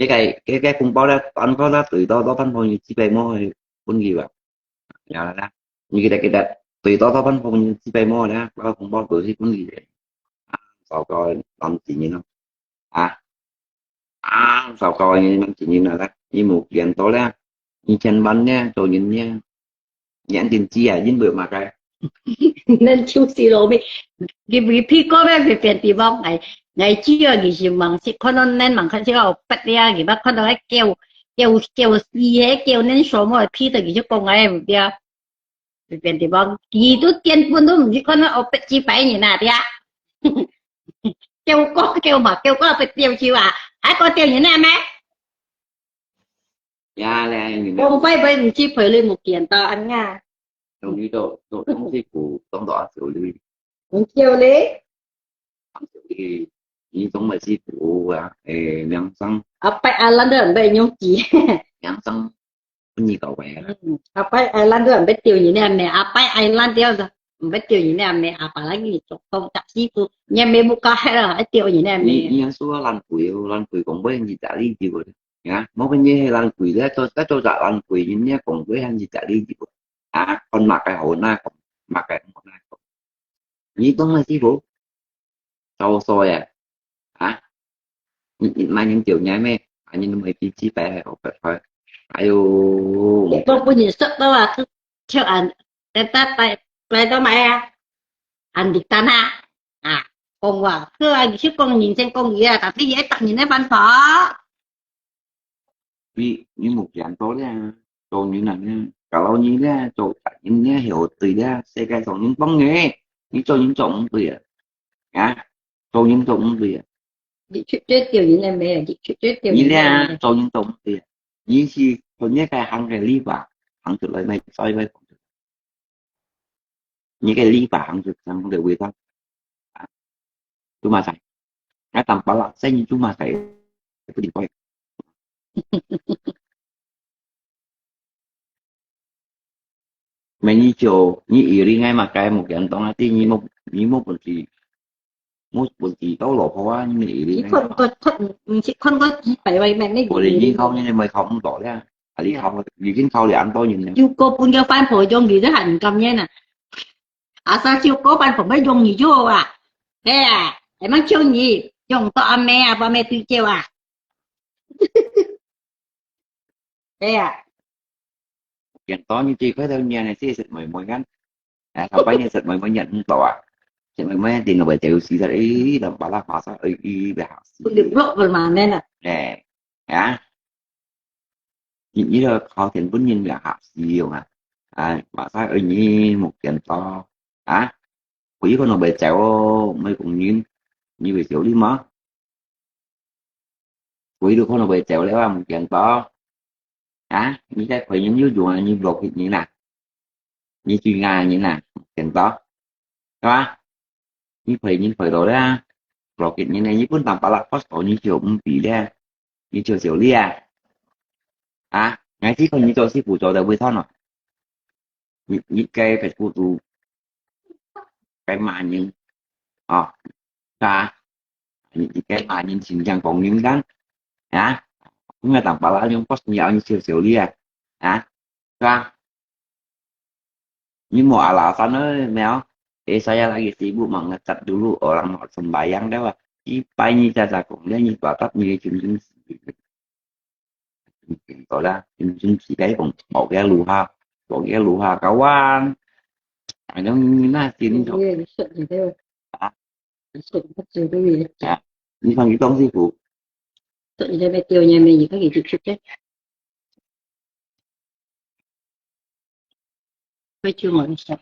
cái phùng bao đó toàn có đó từ đó phân hồi chi phải mô con gì vậy là như cái đó tùy đó văn phòng chỉ bay mò đó bao không bao tuổi thì cũng gì đấy sau coi làm gì như nó à sau coi làm gì như nào đó như một kiện tối đó như chân bánh nha rồi nhìn nha nhãn tiền chi à dính bữa mà cái nên chú xí lô mi cái phi có vẻ về phiền tì vong ngày ngày chưa thì chỉ mong chỉ con nó nên mong cái chỗ bắt đi cái bắt con nó cái kêu xí hết kêu nên số mà phi từ cái chỗ công ngày một dia về phiền tì vong kỳ tu tiên quân tu chỉ con nó bắt chi phải như nào dia kêu có bắt tiêu chiu à ai có tiêu như nào mẹ ya là như nào không phải bây chỉ phải lên một kiện tao ăn nha trong như tôi không thích cụ trong đó xử lý không kêu lấy xử lý như trong mà sư phụ à miếng xăng à phải ăn lần nữa bây nhung chỉ miếng xăng như cậu bé apa island tu ambil tiu ni ame apa island dia tu ambil tiu ni ame apa lagi sokong tak sifu nya me buka hera tiu ni ame như số lan quỷ còn với anh gì trả đi gì rồi nhá mỗi cái như lan quỷ đó tôi trả lan quỷ như nhá còn với anh gì trả đi gì rồi con mặc cái hồn na còn mặc cái hồn na còn như tôi mà sư phụ sâu sôi mà những kiểu nhái mẹ anh như mấy chi bé học phải ayo tôi punya sok tu ah tu cak an teta pai tu mai an di tanah ah công wa cứ anh chứ công nhìn xem công gì à tapi dễ tặng nhìn thấy văn phó như một dạng tối ra còn như là kalau như ra chỗ tại những nghe hiểu từ ra xe cái còn những bóng nghe những cho những trọng từ cho những trọng từ đi chuyện chơi tiểu như ame đi chuyện chơi tiểu như như ra ame cho những trọng từ như si còn nhớ cái hàng cái ly vào hàng từ lời này soi với những cái ly vào hàng từ hàng đều quy tắc cuma saya tanpa laksa cuma saya itu di poin mà như chiều như ý đi ngay mà cái một cái anh tông thì như một chỉ tấu lộ hóa như ý đi ngay chỉ con có chỉ phải vậy mẹ mới rồi đi như không như mày không tỏ ra đi không gì kiến khâu thì anh tôi nhìn yêu cô bún cho fan phổi dùng gì đó hành cầm nha nè à sao chiêu cố fan phổi mới dùng gì chứ à thế à để mang chiêu gì dùng to ba mẹ tự chiêu à thế à chuyện to như chi phải theo nhà này sẽ sệt mày mày ngắn không phải như sệt mày mới nhận tỏ sệt mày mới tiền là chịu xí ra ý là bảo là họ sao ý về họ được lộ vào mà nên là nè như là họ thiện vốn nhìn là họ nhiều mà sao như một chuyện to quý con nó bề chéo mấy cũng như về kiểu đi mất quý được con nó bề chéo léo một chuyện to như cái phải những như dùa như lột như nè như chuyên nga như nè chuyện to đó như phải đó ra lột như này như cũng tầm bảo là phát tổ như chiều bị ra như chiều lia ngay khi còn như cho sư phụ cho đầu với thon rồi như cái phải phụ tụ cái mà những ta những cái mà nhữngสิ่งyang còn những đáng cũng là tầm bảo là những post nhiều như chiều lia ra nhưng mau alasan mel saya lagi sibuk mengecat dulu orang mau sembayang dah ipai saja cũng như batat như chúng gọi là chúng chỉ cái còn bỏ cái lù ha kawan nó na tin như sợ gì thế sợ mất gì cái gì như thằng cái tông sư phụ sợ gì đây mẹ tiêu nhà mình gì có gì chụp chết với chưa ngồi sợ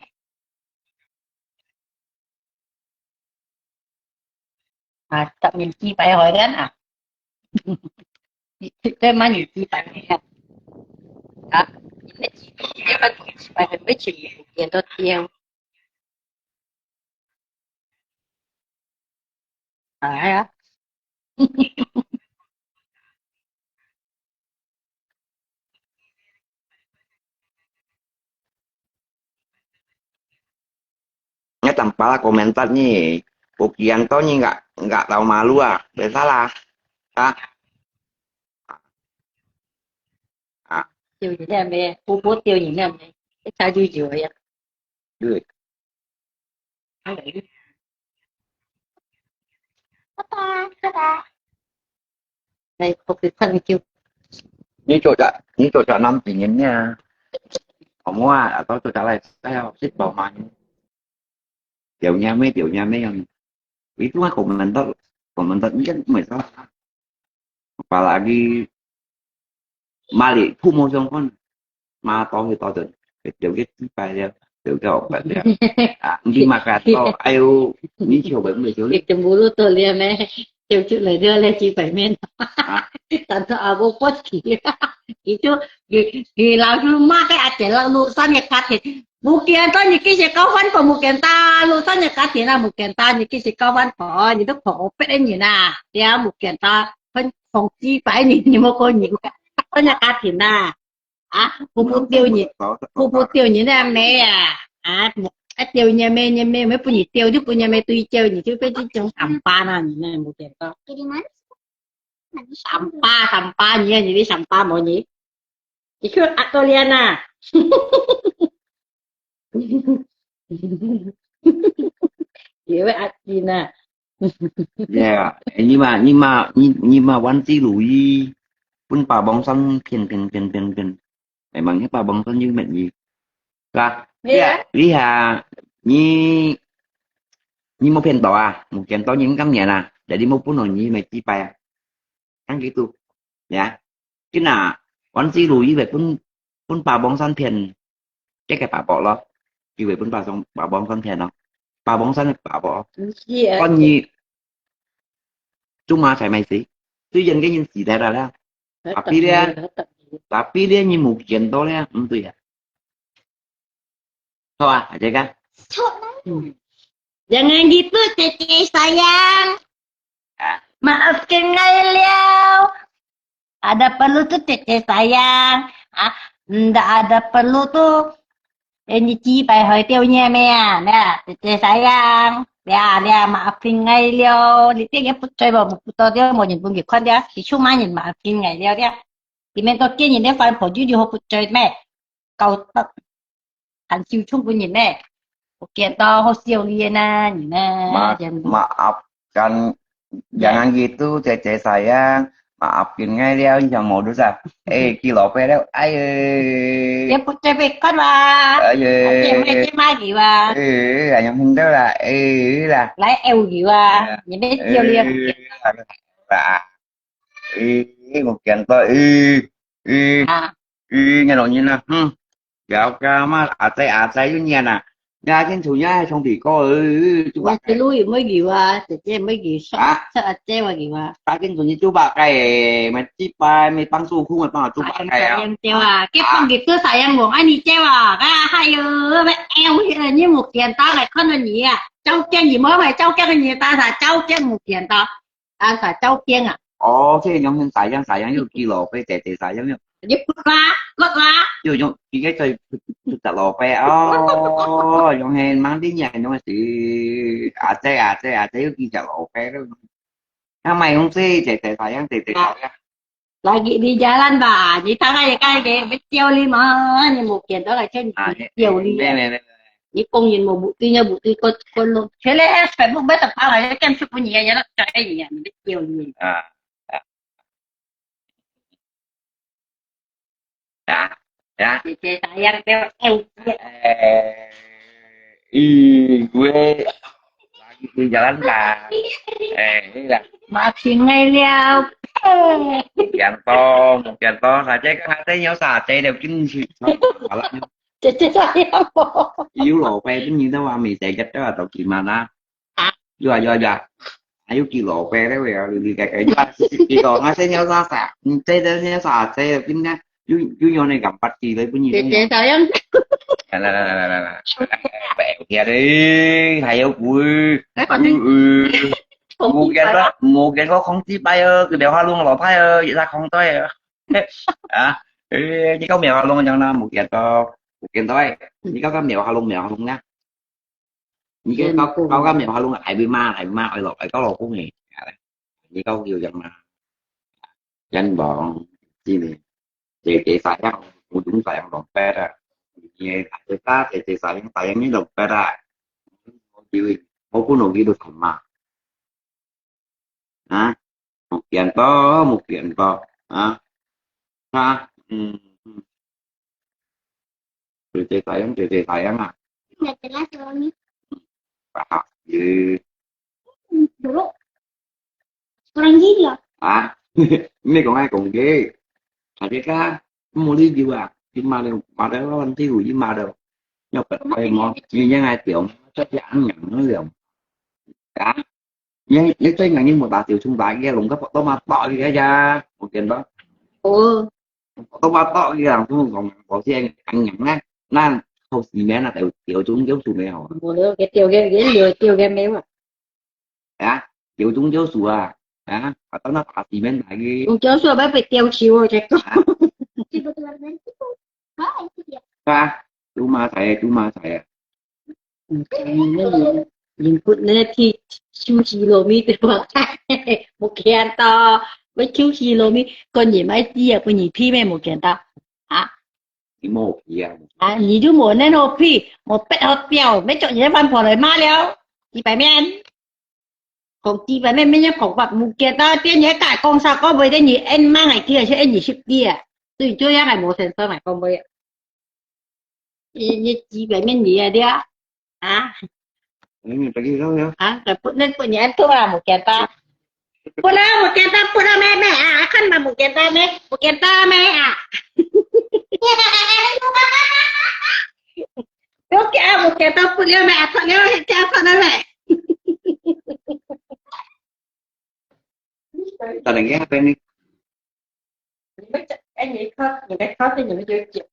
tập nhìn chi phải hỏi đến cái má nhìn chi phải nhìn chi phải phải biết chỉ tiền tôi tiêu á nya tanpa lah komentar nih Pugianto nih nggak tahu malu salah tiêu gì nè mẹ bố tiêu gì nè mẹ cái sao vui vậy Good. đây không biết phân kêu như chỗ trả năm thì những nha không qua đã có chỗ trả lại sao xích bảo mạnh tiểu nha mấy yang itu mah komentar ini kan masalah apalagi Mali Fumo kan ma to thì to từ tiểu cái bài dia tiểu cái obat dia đi makan to ayo ni coba beli việc trong bố tôi liền này tiêu chữ lời đưa lên chỉ phải men tận thọ à bố post kỹ kỹ chứ kỹ làm chứ mà cái ăn chỉ là lúa xanh nhật cắt thì bố kiện tôi những cái gì cao văn của bố kiện ta lúa xanh nhật cắt thì là bố kiện ta những cái gì cao văn của những đức phổ biết anh như nào thì bố kiện ta phân phòng chi phải nhìn mà cô nhìn tôi nhật cắt thì na bố tiêu như này mẹ tiêu nhà mẹ mấy bữa tiêu chứ bữa nhà mẹ tuy tiêu như chứ phải trong sắm pa nào như này một kiện to sắm pa như đi sắm pa mọi nhỉ chỉ cứ Atoliana vậy với Atina yeah nhưng mà quan chỉ lùi pun pa bong san phiền memang cái pa bong san như mệnh gì là lý hà như như một phiền tòa một phiền to những căn nhà nè để đi một phút nồi như mày chi pa ăn gitu ya chứ nào quan chỉ lùi về pun pa bong san phiền cái pa bỏ lo như về pun pa bong san phiền nó pa bong san pa bỏ con như cuma saya masih tu yang cái gì đây là tapi dia như một chuyện to đấy itu ya thôi à aja kan jangan gitu Cece sayang maafkan Ngailiau ada perlu tuh Cece sayang nggak ada perlu tuh nyuci phải hỏi tiêu nha mẹ nè Cece sayang ya maafin Ngailiau li tiếng em chơi vào một to dia một nhìn bungi con dia thì chung mai nhìn maafin Ngailiau dia thì mình có kia nhìn dia phải phổ du học chơi mẹ cầu tập thành siêu chung của nhìn mẹ kiện to ho siêu liền nhìn nè maafkan jangan gitu cece sayang maafin Ngailiau yang mau dosa kilo pedal ayo dia punya bekan lah cem mai gì mà yang penting là là lấy eo gì mà nhìn thấy siêu liền là một kiện to nghe nói như nào gạo ca mà à tay với nhà nè nhà trên thủ nhà xong thì có chú bác cái lui mới gì mà chị mới gì sao chị mà gì mà ta trên thủ nhà chú bác cái mà chip bài mày băng su không mà băng chú bác cái em treo cái con gì cứ xài em buồn anh đi treo hay eo như một kiện to này con là gì cháu chân gì mới mày cháu chân gì ta là cháu chân một kiện to ta là cháu chân thế nhóm nhân xài giống như kilo phải tệ xài giống như giúp lót lá chứ giống cái chơi thực tập lò phải giống hèn mang tiếng nhà nhưng mà chỉ à cái kia chả lò phải đó mày không xí tệ xài lagi di jalan bà chỉ thằng này cái biết treo đi mà nhưng một kiện đó là trên chiều đi như công nhìn một bụi ti con luôn thế lẽ phải một bếp tập bao này kem chụp nhẹ nhá nó cái gì mình biết chiều gì chị sayang teo eo gue lagi di jalan lah là maafin Ngailiau một kiện to xà cháy các thấy nhớ xà cháy đều chính chị sayang yếu lộ pe chính như thế mà mình sẽ cách đó là tàu chuyện mà na do ayo kilo pe đấy rồi cái chỉ còn nó sẽ nhớ ra xà cháy đấy nhớ xà cháy chính nha chú nhau này gặp bắt gì đấy bao nhiêu chị sayang là bẹo kia đi thầy ơi vui một cái có không tí bay cái đèo hoa luôn là phải vậy ra không tới chỉ có mèo luôn cho nó một kiện thôi chỉ có cái mèo hoa luôn nha như cái có cái mèo hoa luôn là ai bị ma ai lọt ai có lọt cũng nghề chỉ có nhiều dần mà danh bọn chi này chị phải không cũng đúng phải không đồng pe ra nghe người ta thì phải những đồng pe ra Chị một cô nội được không mà à một kiện to à ha từ tay em à gì à ini còn ai còn ghê ada kan mau đi juga mà đâu anh thiếu gì mà đâu nhập phải món như những ai tiểu chắc chắn nhận nó liền cả những cái ngành như một bà tiểu trung đại kia lùng cấp tao mà tọ gì ra một kiện đó tao mà tọ kia làm không còn có xe ăn nhận na không gì mẹ là tiểu tiểu chúng giống tụi mèo cái tiêu cái lừa tiêu cái méo à tiểu chúng giống sủa à tao nó bà gì mẹ lại cái cho số bé phải tiêu chiều chứ à chú mà thầy nhìn phút nữa thì chú km một kiện to với chú km con nhìn mấy tia con nhìn phi mẹ một kiện to à cái một gì à nhìn chú muốn nên hộp phi một bẹt hộp bèo mấy chỗ như văn phòng rồi ma léo chị phải men còn chị phải men nhá khẩu vật một kiện to tiên nhớ cả con sao có với đây nhỉ em mang ngày kia chứ em nhỉ ship kia tôi chưa ngày một thành sơ này con với như chị phải men nhỉ đi á à người ta kia đó à rồi nên punya itu lah mungkin ta pula meme akan mah mungkin ta me oke mungkin ta pula me apa ne me ta đánh ghét bên đi anh nghĩ khó những cái khó thì những cái chuyện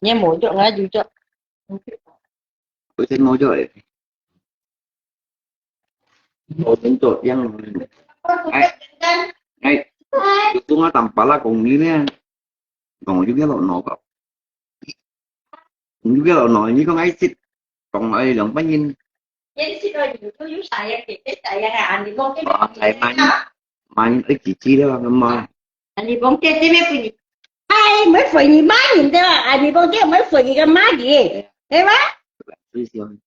nghe mỗi chỗ nghe dù chỗ tôi thấy nói rồi một tính trột giang ngay tôi nói tầm bả cùng như thế còn những cái lộn nọ cậu những cái lộn nọ như con ấy xịt còn ấy lộn bánh nhìn mà những cái chỉ đó mà anh đi bóng chết chứ mấy cái ai mới phải nhìn má nhìn thế mà anh đi bóng chết mới phải nhìn cái má gì thế má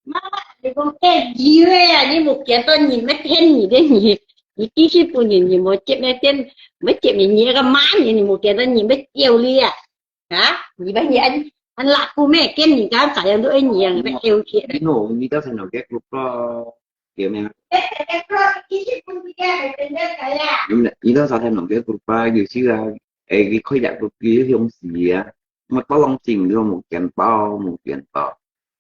má đi bóng chết gì vậy anh đi một cái tôi nhìn mấy thiên gì đấy nhỉ nhỉ tí xíu tôi nhìn một chết mấy tên mấy chết nhìn cái má nhìn một cái tôi nhìn mấy tiêu li à hả gì bây giờ anh lạc cô mẹ cái nhìn cái phải là đôi nhìn mấy tiêu chuyện cái nổ như tao thành nổ ghét lúc đó kiểu này nhưng mà ý đó sao thêm nổ ghét lúc đó dù chứ là cái khối dạng lúc kia không gì á mà có long trình đưa một kiện to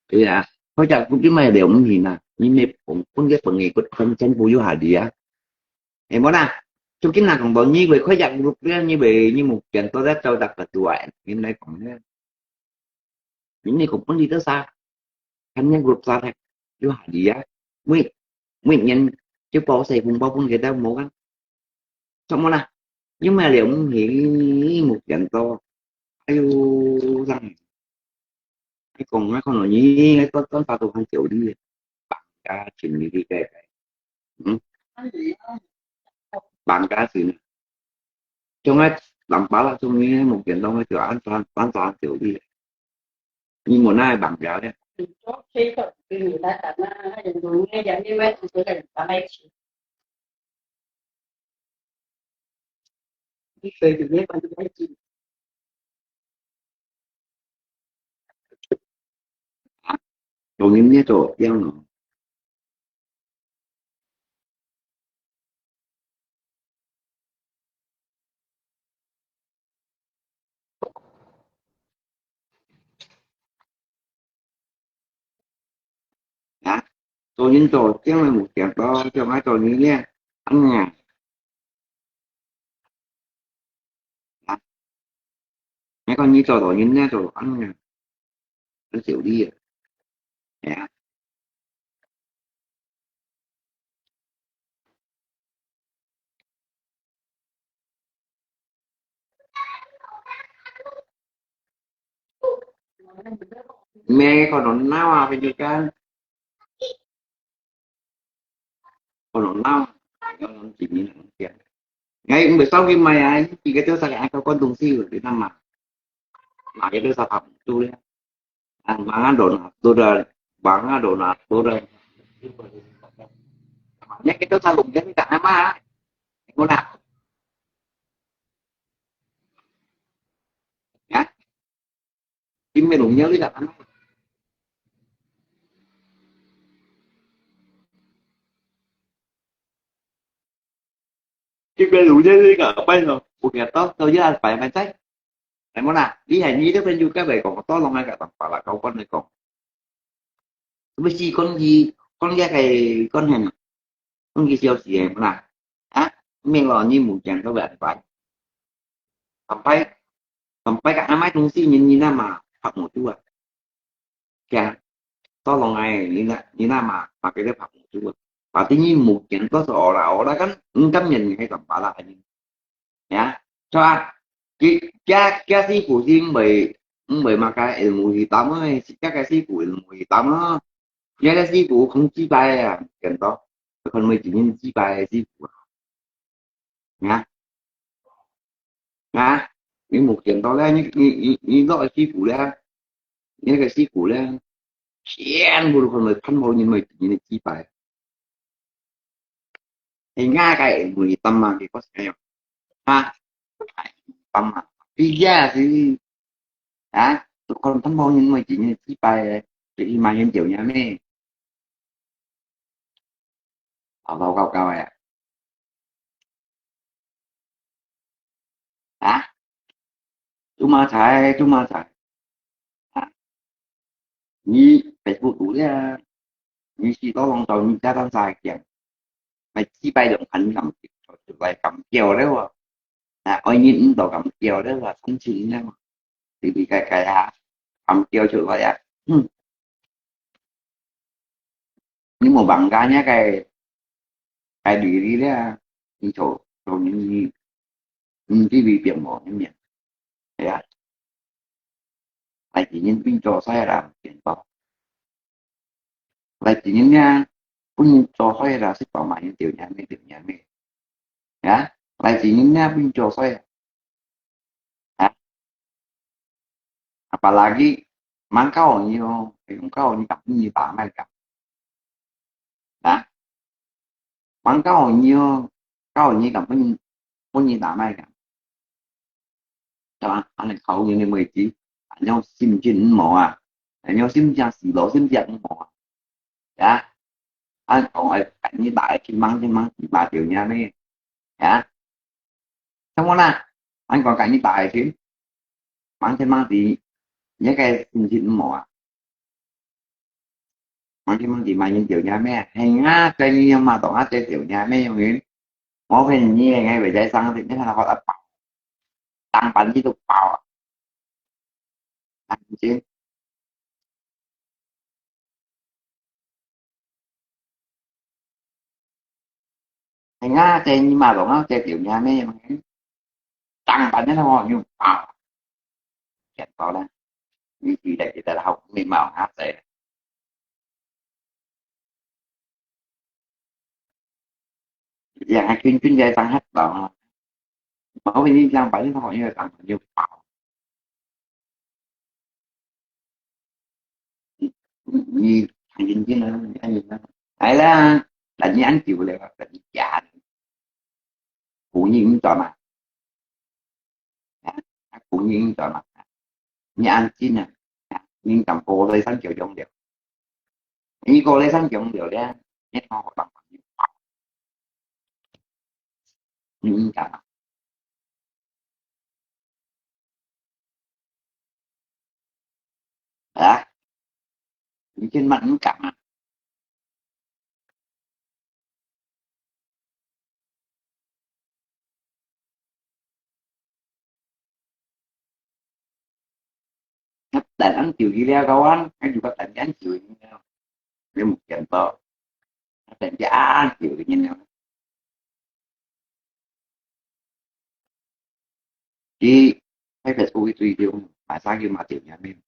thì là khối dạng lúc kia mày đều không nhìn à nhưng mà cũng không ghét bằng nghề của không tranh vô hà địa em nói nè trong cái nào còn bao nhiêu về khối dạng lúc kia như bị như một kiện to rất trâu đặc là tuổi em đây còn những này cũng không đi tới xa anh nhân group xa thật vô hà địa mình nhìn chứ bỏ xài vùng bao vùng người ta một á xong rồi nè nhưng mà liệu ông hiện một trận to ayo rằng cái con nói như cái con tao không chịu đi bạn ca chuyện như thế cái bạn ca chuyện trong ấy làm bá là trong như một trận to cái kiểu an toàn chịu đi nhưng một nay bạn kéo đấy rồi những cái chỗ gieo nó tôi những chỗ chứ là một trận to cho mấy chỗ như thế ăn nhà mấy con như chỗ đó những cái chỗ ăn nhà nó chịu đi à mẹ còn nó nào à bên dưới cái còn nó nào nó chỉ như là tiền ngay cũng sau khi mày ai chỉ cái thứ sao lại có con tung siêu để năm mà cái thứ sao học tôi ăn bán đồ nạp tôi rồi bán đồ nạp tôi rồi nhắc cái đó sao lùng cái cả má có nào nhá kim mày lùng nhớ lý là kim mày lùng nhớ lý cả bây giờ cuộc nhà tốt tôi với anh phải mày thấy em muốn nào đi hành nhi đó bên du cái về còn to lòng hai cả tặng phải là câu con này còn với chi con ra cái con hàng con gì siêu gì em nào á miệng lò như một chàng có vẻ phải sampai sampai cả máy tung si nhìn nhìn mà học một chút à kìa tolong ai ni nama pakai dia học một chút à artinya mungkin có seolah-olah kan engkau nhìn hay tầm bạ là hình ya cho cái sĩ phụ riêng bởi mà cái ilmu hitam ấy các cái sĩ phụ ilmu hitam nó những cái sĩ phụ không chỉ bài à cần đó còn mới chỉ nhìn chỉ bài sĩ phụ nha nha những một chuyện đó là những loại sĩ phụ là những cái sĩ phụ là chen vừa còn mới thân màu nhìn mới chỉ nhìn chỉ bài thì ngay cái ilmu hitam mà thì có sao ha tâm mà đi ra thì hả tụi con thân màu nhìn mới chỉ nhìn chỉ bài thì mà em chịu nha mẹ ở đâu cao cao à hả chúng mà xài hả như Facebook đủ ra như khi đó lòng tàu như cha đang xài kìa mày chỉ bay được hành cầm lại cầm kèo đấy mà ôi nhìn đồ cầm kèo đấy là không chỉ nha thì bị cái cầm kèo trở lại nhưng mà bằng cái nhá cái đi đấy đi chỗ chỗ những cái bị biển mỏ như miệng thế à lại chỉ nhìn pin trò xoay ra tiền bảo lại chỉ nhìn nha pin trò xoay ra xích bảo mày tiểu nhà mày ya lại chỉ nhìn nha pin trò xoay ya apalagi mangkau như gặp như bạn này gặp đã mangkau như gặp như bạn này gặp cho anh này khẩu như mười chỉ nhau sim chín mỏ nhau sim cha xì lỗ sim giận mỏ ya anh hỏi cảnh như đại khi măng chỉ ba triệu nha mấy ya xong rồi nè anh còn cảnh như đại chứ măng thì nhớ cái sim chín mỏ măng thì mà những triệu nha mấy hay á cái như mà tổng hát cái triệu nha mấy Nguyễn mỗi cái như ngay về trái xăng thì nó là họ đã tăng bánh với tục bảo anh chứ thành ra trên nhưng mà bọn nó chơi kiểu nhà mấy em tăng bánh nó thôi nhưng bảo chặt vào đó như chị đây người ta là học mình mạo hát để dạng hai chuyên chuyên gia tăng hết bảo bảo vì tăng bánh nó thôi như là tăng như bảo như thằng nhìn chứ nữa anh nhìn đó hay là như anh chịu là như già phụ nhiên trò mặt phụ nhiên trò mặt như anh chứ nè nhưng cầm cô lấy sáng kiểu giống được như cô lấy sáng kiểu giống được đấy nhét ho bằng những cả đó những trên mặt những cả dan anh chịu gì leo kawan anh juga tadi anh chịu dia một trận to dan giá anh chịu thì nhìn nhau chứ hay phải tùy tùy điều mà sao như mà tiểu nhà mình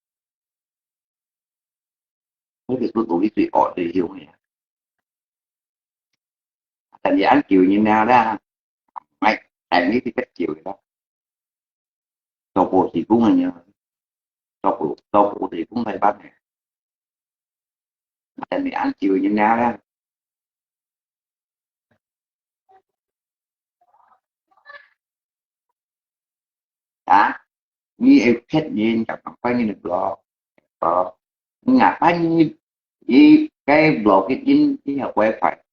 hay phải tùy tùy ở tùy điều này thành giá anh chịu như nào đó mày em biết cái cách chịu đó cho cô thì cũng là nhờ cho cô thì cũng phải bắt này thành anh chịu như nào đó đã như em xét nhiên gặp mặt bao nhiêu được lo ngặt bao nhiêu cái block cái chính cái học quay phải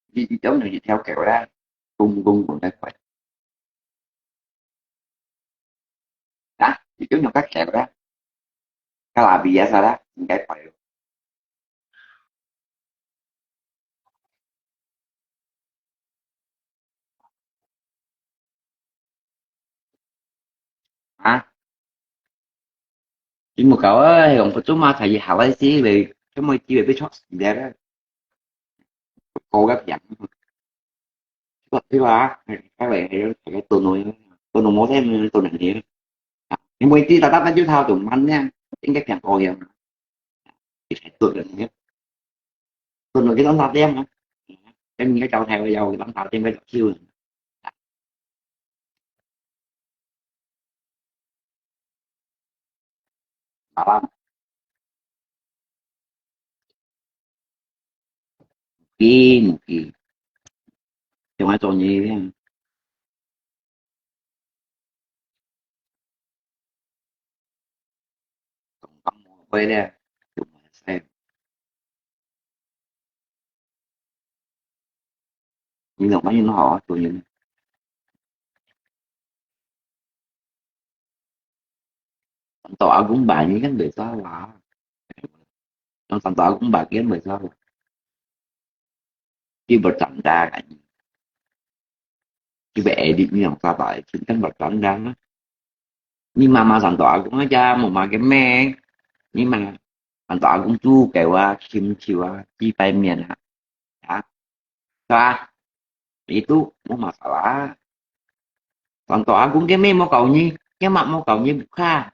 đi giống như theo kiểu ra cung cung của cái phải đó giống như các kiểu đó cái là bị sao đó cái phải à chỉ một cậu ấy còn có chúng mà thầy học ấy xí về cái môi chi về cái short gì đó cô gấp dẫn thứ ba các bạn hiểu cái tôi nói thêm tôi nặng hiểu nhưng môi chi ta tắt chú thao tụi anh nha tính cách chẳng coi hiểu thì phải tôi là nhất tôi nói cái tấm thao em hả em cái trâu theo dâu cái tấm thao trên cái siêu bà một kỳ trong ai tôi như thế còn tấm quay đây chụp xem nhưng mà bao nhiêu nó họ tôi nhìn tọa cũng bà những cái người sao là trong tọa cũng bà kiếm người sao chứ bật trận ra cái chứ bệ đi như sao tại chính cái bật trận ra đó nhưng mà thành tọa cũng nói cha một mà cái mẹ nhưng mà thành tọa cũng chu kẹo kim chiều chi bay miền hả sao itu mau masalah thành tọa cũng cái mẹ mau cầu như cái mặt mau cầu như kha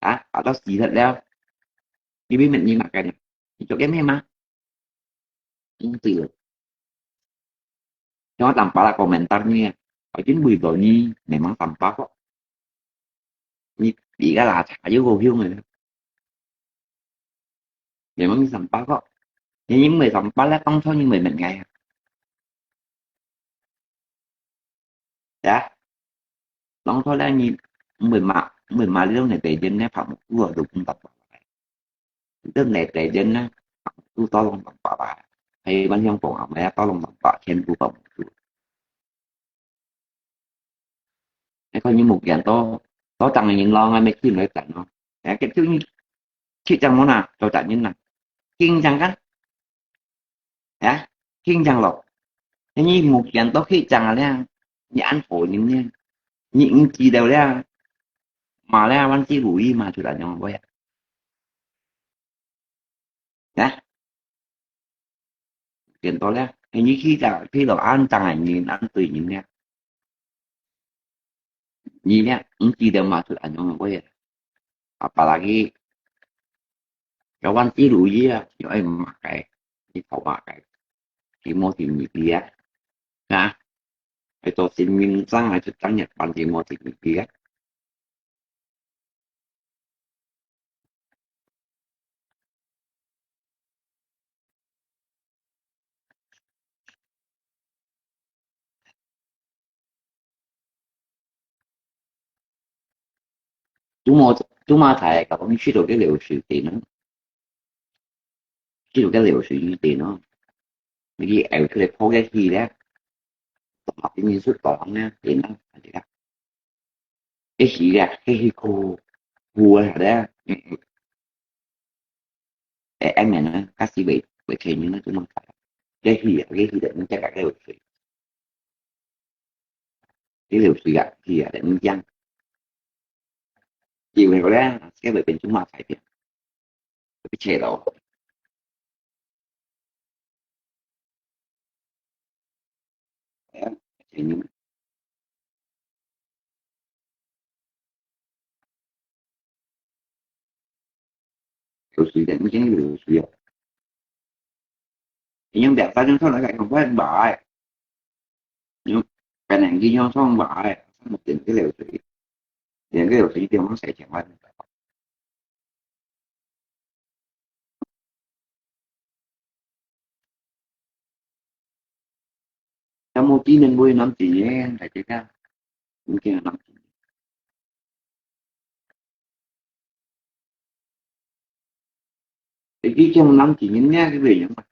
hả atau gì thật đeo đi biết mình như mặt cái này chỗ cái mẹ mà không tiền nó tanpa là komentarnya ở chính vì tội nhi memang tanpa kok như chỉ là thả với vô hiếu người memang tanpa kok nhưng người tanpa là không thôi nhưng mình ngày đã không thôi là như mình mà lúc này tệ dân này phạm một vừa được cũng tập lúc này tệ dân á tu to lòng tập bà hay ban nhân phụ học mẹ to lòng tập bà trên tu tập hay coi như một dạng to tăng là những lo ngay mấy khi nói tặng không cái thứ như khi chẳng món nào cho tặng như nào kiên chẳng cách hả kiên chẳng lộc thế như một dạng to khi chẳng là nhãn phổ những gì đều là mà là văn chi rủi mà chủ đạo nhau vậy nhá tiền to là thế như khi đầu ăn chẳng là nhìn ăn tùy nhìn nha nhìn nha những gì đều mà chủ đạo nhau vậy apalagi kawan chi rủi cho em mặc cái khẩu mặc cái mô thì nhịp kia nè cái tôi xin mình sang lại trắng nhật bản thì mô thì nhịp kia chúng mô chúng mà thầy cậu cũng suy được cái liệu sự tiền nó suy được cái liệu sự tiền nó cái ảo cái phố cái gì đó tổng hợp những suất toán á thì nó cái gì ra cái cô vua là đó em này nó các sĩ bị thì những nó chúng nó cái gì để nó chắc cái liệu sự gặp thì để nhân dân chiều này có ra cái bệnh chúng mà phải cái chế độ thì những liệu sự để nó chính liệu sự thì nhưng đẹp ta chúng tôi lại không có anh bỏ nhưng cái này ghi nhau xong bỏ một tiền cái liệu sự thì cái liệu sự tiêu nó sẽ chẳng qua trong một tí nên vui năm chỉ là chỉ ra những kia là năm ý trong năm chỉ nhấn nha cái gì mà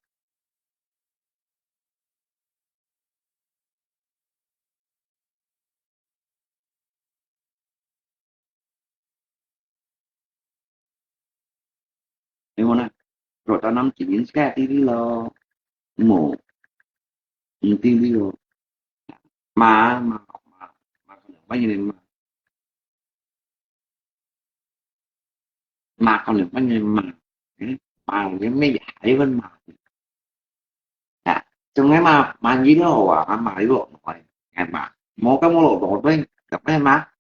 hiểu không nè rồi tao năm chỉ nhấn cái tí lo một tí tí lo mà bao nhiêu mà còn được bao nhiêu mà cái mấy giải bên à trong cái mà dưới đó mà đi bộ rồi ngày mà một cái món lộ bột với gặp cái má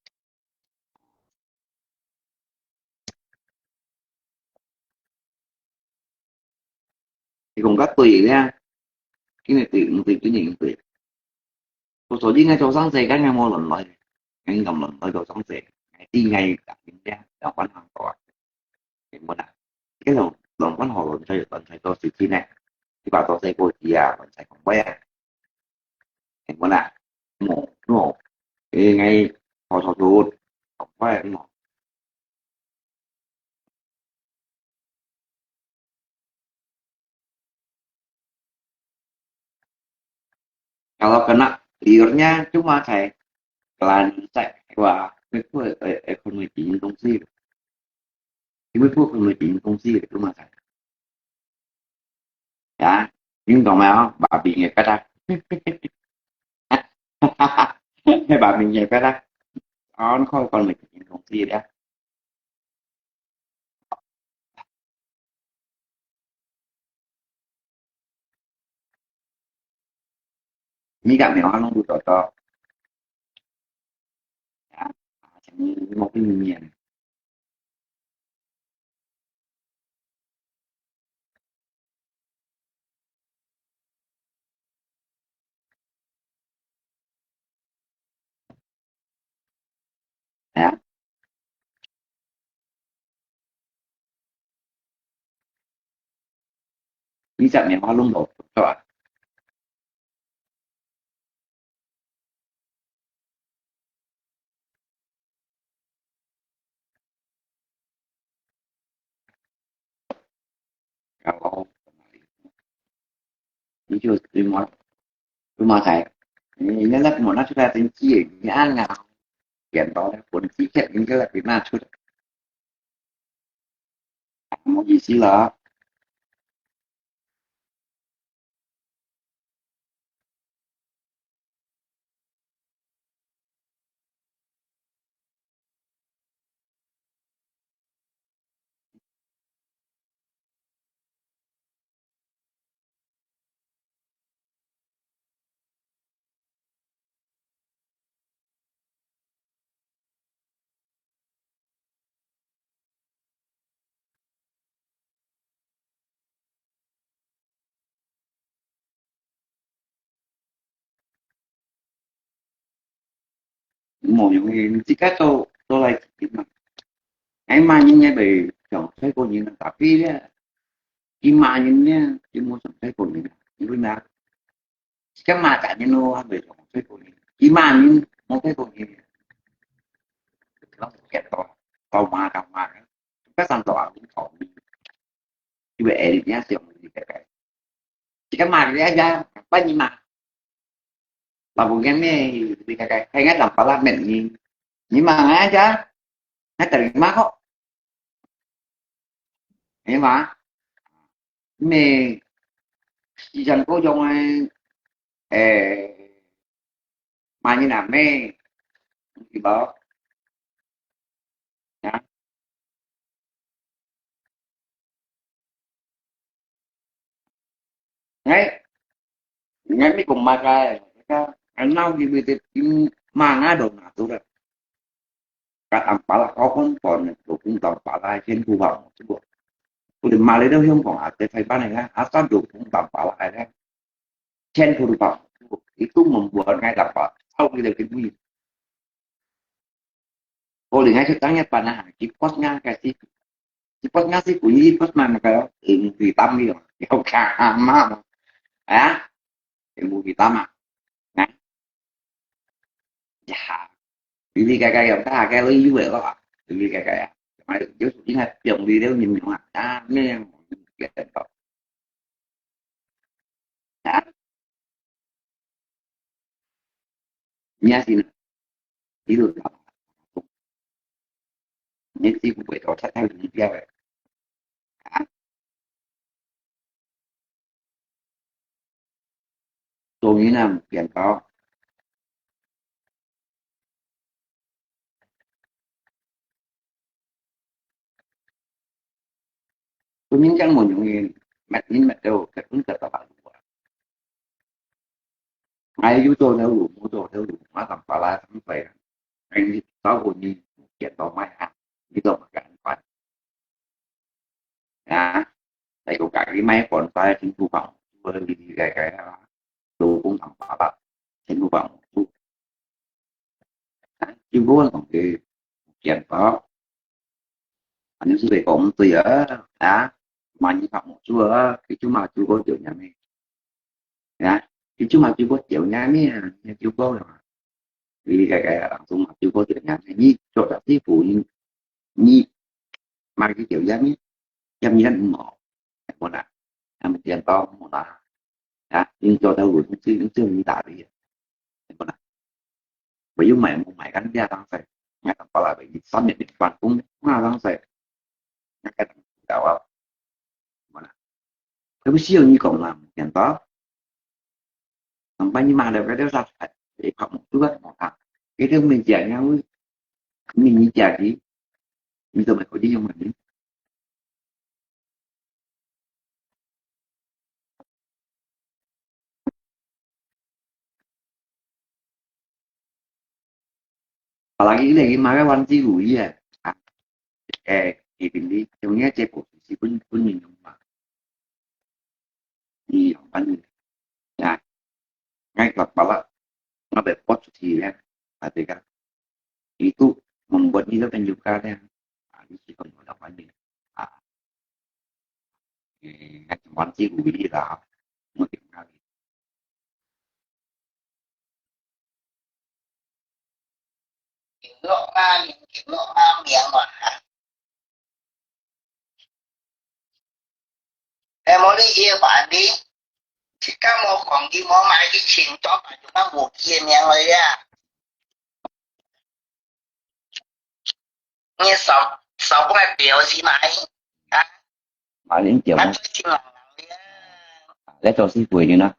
thì cũng rất tùy nha cái này tùy cái gì tùy một số những cái chỗ sáng xe các ngày mua lần lại anh cầm lần lại chỗ sáng xe ngày đi ngày gặp những ra đọc văn hoàn toàn thì muốn là cái lòng văn hồ lần thấy tôi sự khi này thì bảo tôi sẽ cô chị mình sẽ không quen thì muốn là một cái ngày họ thọ chuột không quen một kalau kena liurnya cuma kayak kelantai wah itu ekonomi kongsi itu ekonomi kongsi itu mà thầy dạ nhưng còn mà bà bị nghiệp cái đó hay bà bị nghiệp cái đó nó không còn mình kongsi đó như gặp mèo nó được to dạ một cái miền dạ như gặp mèo luôn đổ to kalau như chưa tôi mà thầy nó là một nó ra tính chi nhã ngào kiện đó là cuốn chi kiện những cái là Việt Nam chút một gì xí là một những cái chỉ cách tôi lại mà anh mà những cái bị chọn thấy cô nhìn là tapi dia imanya dia mau sampai cô nhìn itu nah cái mà cả nhân nó bị chọn thấy cô nhìn imanya mau thấy cô nhìn nó kẹt to tàu mà các sản tòa cũng chọn như vậy thì nhá siêu gì cái chỉ cái mà dia aja apa nih mà Labunya di kakak kayaknya gampang men nyimak aja saya terima kok nhưng mà mẹ chỉ cần có dùng mà như là mẹ thì bảo nhá ngay ngay mấy cùng mà cái anh nào thì bị mà ngã đồ nào tôi đấy cả tầm bảo là có con còn cũng tầm bảo là trên khu vực chứ bộ tôi định mà lấy đâu không còn để thầy ban này á asal được cũng tầm bảo lại đấy trên khu vực itu membuat ngay dapat sau khi được cái gì cô liền ngay ceritanya panah kipasnya kasih kipasnya sih bunyi kipas mana kayak ilmu hitam gitu yang sama ya ilmu hitam nah ya vì cái ta cái lý như vậy đó vì cái mà được trước chỉ là chồng đi nếu nhìn mặt ta nghe kiện đó hả nhá thì ví dụ là những cái buổi đó sẽ theo những cái hả tôi nghĩ là một kiện đó tôi nghĩ rằng một những mặt những mặt đâu cái cũng thật là bạn ai yếu tôi theo đủ mô tô theo đủ má tầm bà la cũng vậy anh có vô như một kiện đó mai hả như tôi mà cảnh phải hả tại có cả cái máy còn tay trên khu phòng với đi cái đồ cũng tầm bà la trên khu phòng chứ bố còn cái chuyện đó anh em về cũng tùy ở mà như học một chú ở cái chú mà chú có chịu nhà mình cái chú mà chú có chịu nhà mình chú có rồi vì cái chú mà chú có chịu nhà mình như chỗ đó tí phụ như mà cái chịu nhà mình chăm như anh mỏ một là mình tiền to một là nhưng cho tao gửi cũng chưa như tạ đi một là bởi vì mày gắn ra tăng phải mày tăng phải là bởi vì xác nhận định phạt cũng là tăng phải cái đạo cái siêu như còn làm tiền đó còn bao nhiêu mà đều cái đó ra để học một chút một thật cái thứ mình chạy nhau mình như chạy gì bây giờ mày có đi không mình hoặc là cái này mà cái quan chi gửi thì mình đi trong nhé chơi của thì quân mình mà đi học anh ngay lập bala ada positif ketika itu membuat kita juga ada di pendapat ini cuman sih gue lah mungkin kali lo miệng mà em muốn đi yêu bạn đi chỉ có một còn đi mua mai cái chuyện cho bạn chúng ta một kia miệng rồi nghe sống sống cái biểu gì này mà đến chiều để cho sư phụ như nó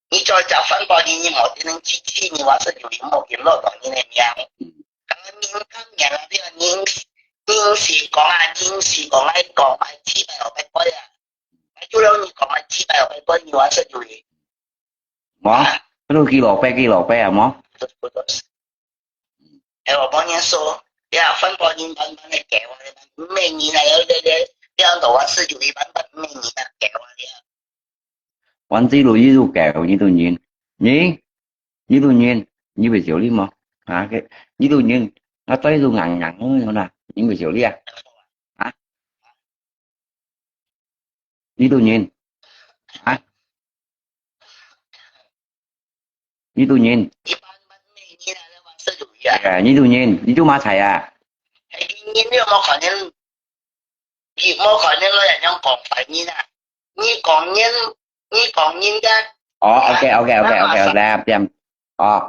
你再就分個意我哋能支持你話是有啲冇見落到你嚟樣，咁民間人啊啲人是講人是講嚟講埋幾百六百塊就讓你講埋幾百六百塊，你話是有啲，冇，嗰度幾落百啊冇，誒我幫你說，你話分個人版嚟嘅喎，咩人嚟有啲啲度話是有啲版咩人嚟嘅喎啲。quán tí lùi với kẹo như tự nhiên nhí như tự nhiên như bị xỉu đi mà cái như tự nhiên nó tới tôi ngằn ngằn thôi nè những bị xỉu đi như tự nhiên như tự nhiên như tự nhiên như chú ma thầy nhiên nếu mà khả năng là nhân còn phải như nè như còn nhiên ra ok làm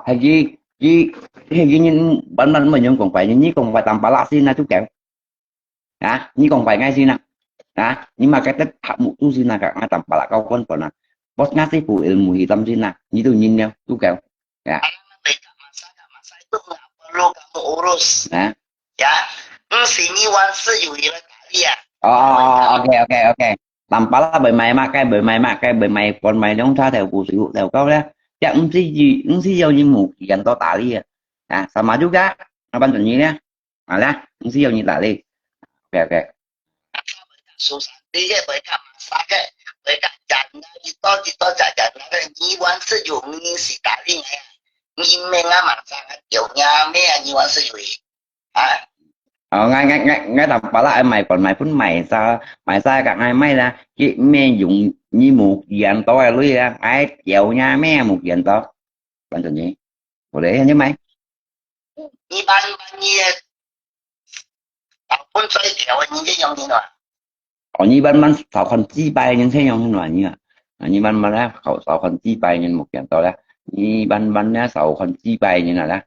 hay gì nhìn bản thân mình nhưng còn phải như còn phải tầm bả lạ xin na chú kẹo như còn phải ngay xin nè nhưng mà cái tất học một chú xin là cả tầm bả lạ câu con còn là boss ngắt cái phụ mùi tâm xin nè như tôi nhìn nhau chú kẹo ok làm bả lạ bởi mày còn mày không tha theo phụ sự theo câu đó chắc không gì không gì như một gần to tả đi sama juga apa contohnya không gì như tả đi ok susah đi bởi cả masak bởi cả chặt chỉ to chặt cái nhị quan sử dụng như sĩ tả đi này nhìn mình masak kiểu nhà mấy nhị quan sử dụng ngay đọc bảo lại mày phun mày sao cả ngày mấy ra chị mẹ dùng như một dạng to luôn ra ai chèo nha mẹ một dạng to bạn tự nhiên của để nhớ mày như ban như phun xoay kiểu như cái dòng như nào ở như ban sáu con chi bay nhân thế nhau như như như ban ra khẩu sáu con chi bay nhân một kiện to ra như ban ra sáu con chi bay như nào đó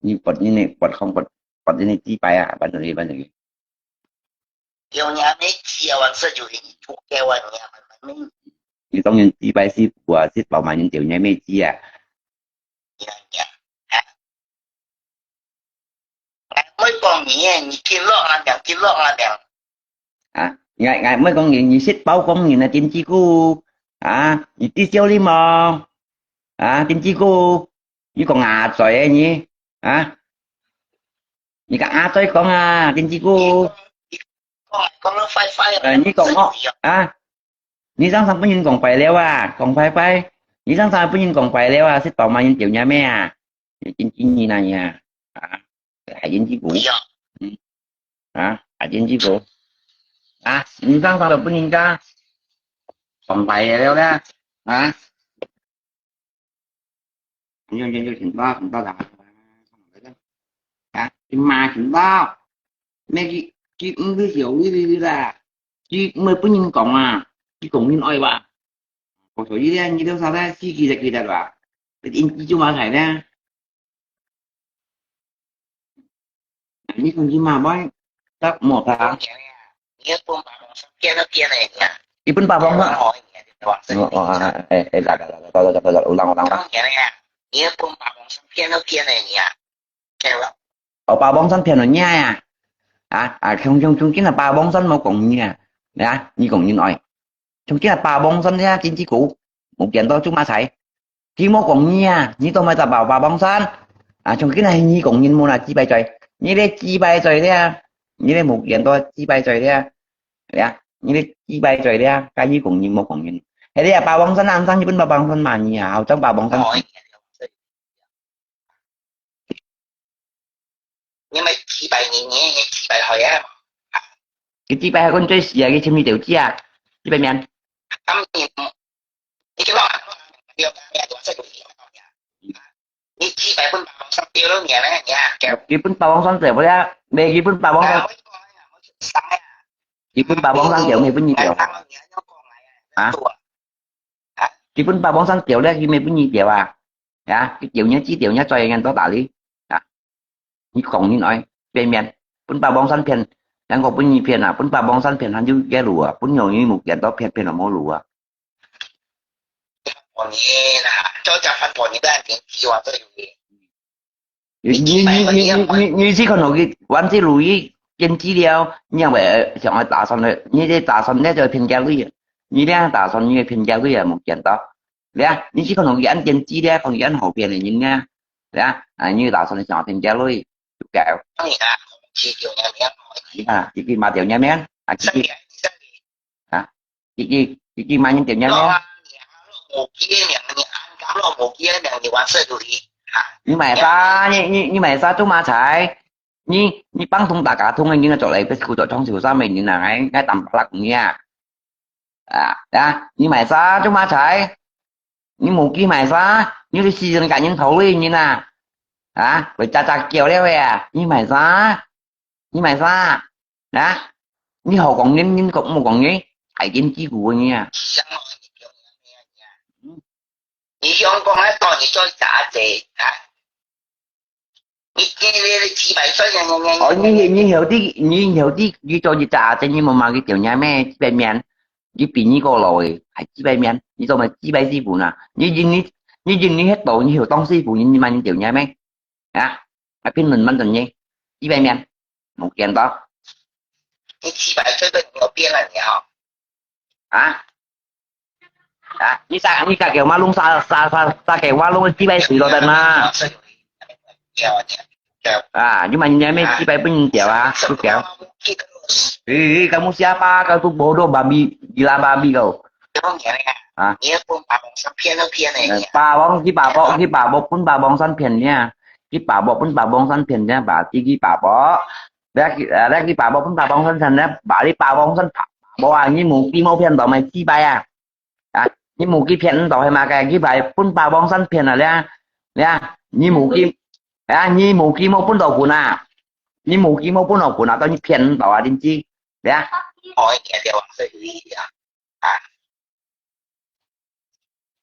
như vật như này vật không vật vật như này chi bay à ban này有伢没吃完这就给你做给我伢们没 như trong những chi bay ship của ship bảo mà những tiểu nhảy mê chi à伢mới còn你听了啊两听了啊两 à ngày ngày mới con nhìn ship bao con nhìn là tin chi cô à như tí siêu đi mà à tin chi cô như con rồi ấy nhỉ à như cả rồi con tin chi cô con nó phai phai như con ngọ à như sáng sáng nhìn còn phải leo à còn phải như sáng sáng nhìn còn phải leo à ship bảo mà những tiểu nhảy mê à tin chi như này à hải tin chi cô hải tin chi cô à nhìn sáng sáng được nhìn ra còn phải leo ra à như chúng ta làm à mà chúng ta mấy cái ví dụ như là chỉ mới có nhìn cộng à chỉ cộng nhìn oi bạn còn số gì đây như đâu sao đây chỉ kỳ là bạn in chỉ mà thải ra như không chỉ mà bói tắc một tháng nhớ con bà kia nó kia này nhá ipen pa bong hỏi là ulang nhớ con bà kia nó kia này nhá kêu ở pa bong san phiền ở nha không trong chính là pa bong san mau cộng nha nè như cộng như nói trong chính là pa bong san nha chính chỉ cũ một chuyện đó chúng ta thấy chỉ mau cộng nha như tôi mới ta bảo pa bong san trong cái này như cộng như mua là chi bay trời như đây chi bay trời đấy như đây một chuyện đó chi bay trời đấy như đây chi bay trời đấy cái như cộng như một cộng như thế đây là pa bong san ăn sang như bên pa bong san mà nhiều trong pa bong san nhưng mà chỉ bài nhẹ chỉ bài hỏi á cái chi bay con chơi giờ cái chim như tiểu chi chi bay miền tâm nhìn cái đó điều này tôi sẽ你几百分把上丢了年了呀， cái bên pa bong san tiểu đấy đây cái bên pa bong san cái bên pa bong san tiểu này bên như tiểu cái bên pa bong san tiểu đấy cái này bên như tiểu cái tiểu nhá chi tiểu nhá cho anh em đó tả lý như cộng như nói về miền bên pa bong san phiền đang có bên như phiền bên pa bong san phiền hắn như cái lúa bên nhiều như một kiện đó phiền là mua lúa bọn nhé là cho chả phát bọn nhé đang tiếng chỉ vào tôi như chỉ còn nói cái quan chỉ lùi trên chỉ điều nhưng mà chẳng ai打算的như thế打算đấy rồi phiền giao lý như thế打算như phiền giao lý là một kiện đó đấy như chỉ còn nói cái anh trên chỉ đấy còn cái anh hậu phiền này nhìn nha đấy như打算chọn phiền giao lý kẹo chỉ kiểu nhà miếng chỉ khi mà tiểu nha mén chỉ mà những tiểu nha mén một kia miệng như ăn cá lo một kia miệng như quán sơ rồi nhưng mà sao như mà sao chúng mà chạy như băng thông tất cả thông anh như là chỗ này cái chỗ trong chiều ra mình như là ngay tầm lạc nha như mà sao chúng mà chạy như một kia mà sao như đi xì cả những thấu đi như nào với cha kiểu đấy về như mà sao đó như hậu còn nhưng cũng một còn như hãy kiến chi của nha你用光来当你做啥子你几百岁như hiểu tí như cho gì trả cho nhưng mà cái tiểu nhà mẹ chị bên miền như bị như cô rồi hãy chị bên miền như tôi mà chị bên sư phụ nè như hết bộ như hiểu tông sư phụ nhưng mà những tiểu nhà mẹ ở bên mình tình như chị bên miền một kiện đó你几百岁都有变了你như cả kiểu mà luôn xa kiểu mà luôn chị bên sư rồi tình nhưng mà nhà mẹ chị bên bên kiểu tôi kiểu kamu siapa kau tuh bodoh babi gila babi kau bà bông pun bà bông san phiền nha cái bà bông pun bà bông san phiền nha bà chỉ cái bà bó ra cái bà bông pun bà bông san phiền nha bà đi bà bông san bó như một cái mẫu phiền đó mày chi bay như một cái phiền đó mà cái bài pun bà bông san phiền nha như một cái mẫu pun đầu của nà như một cái mẫu pun đầu của nà tao như phiền đó đến chi ya. hỏi nghe điều sẽ lưu ý à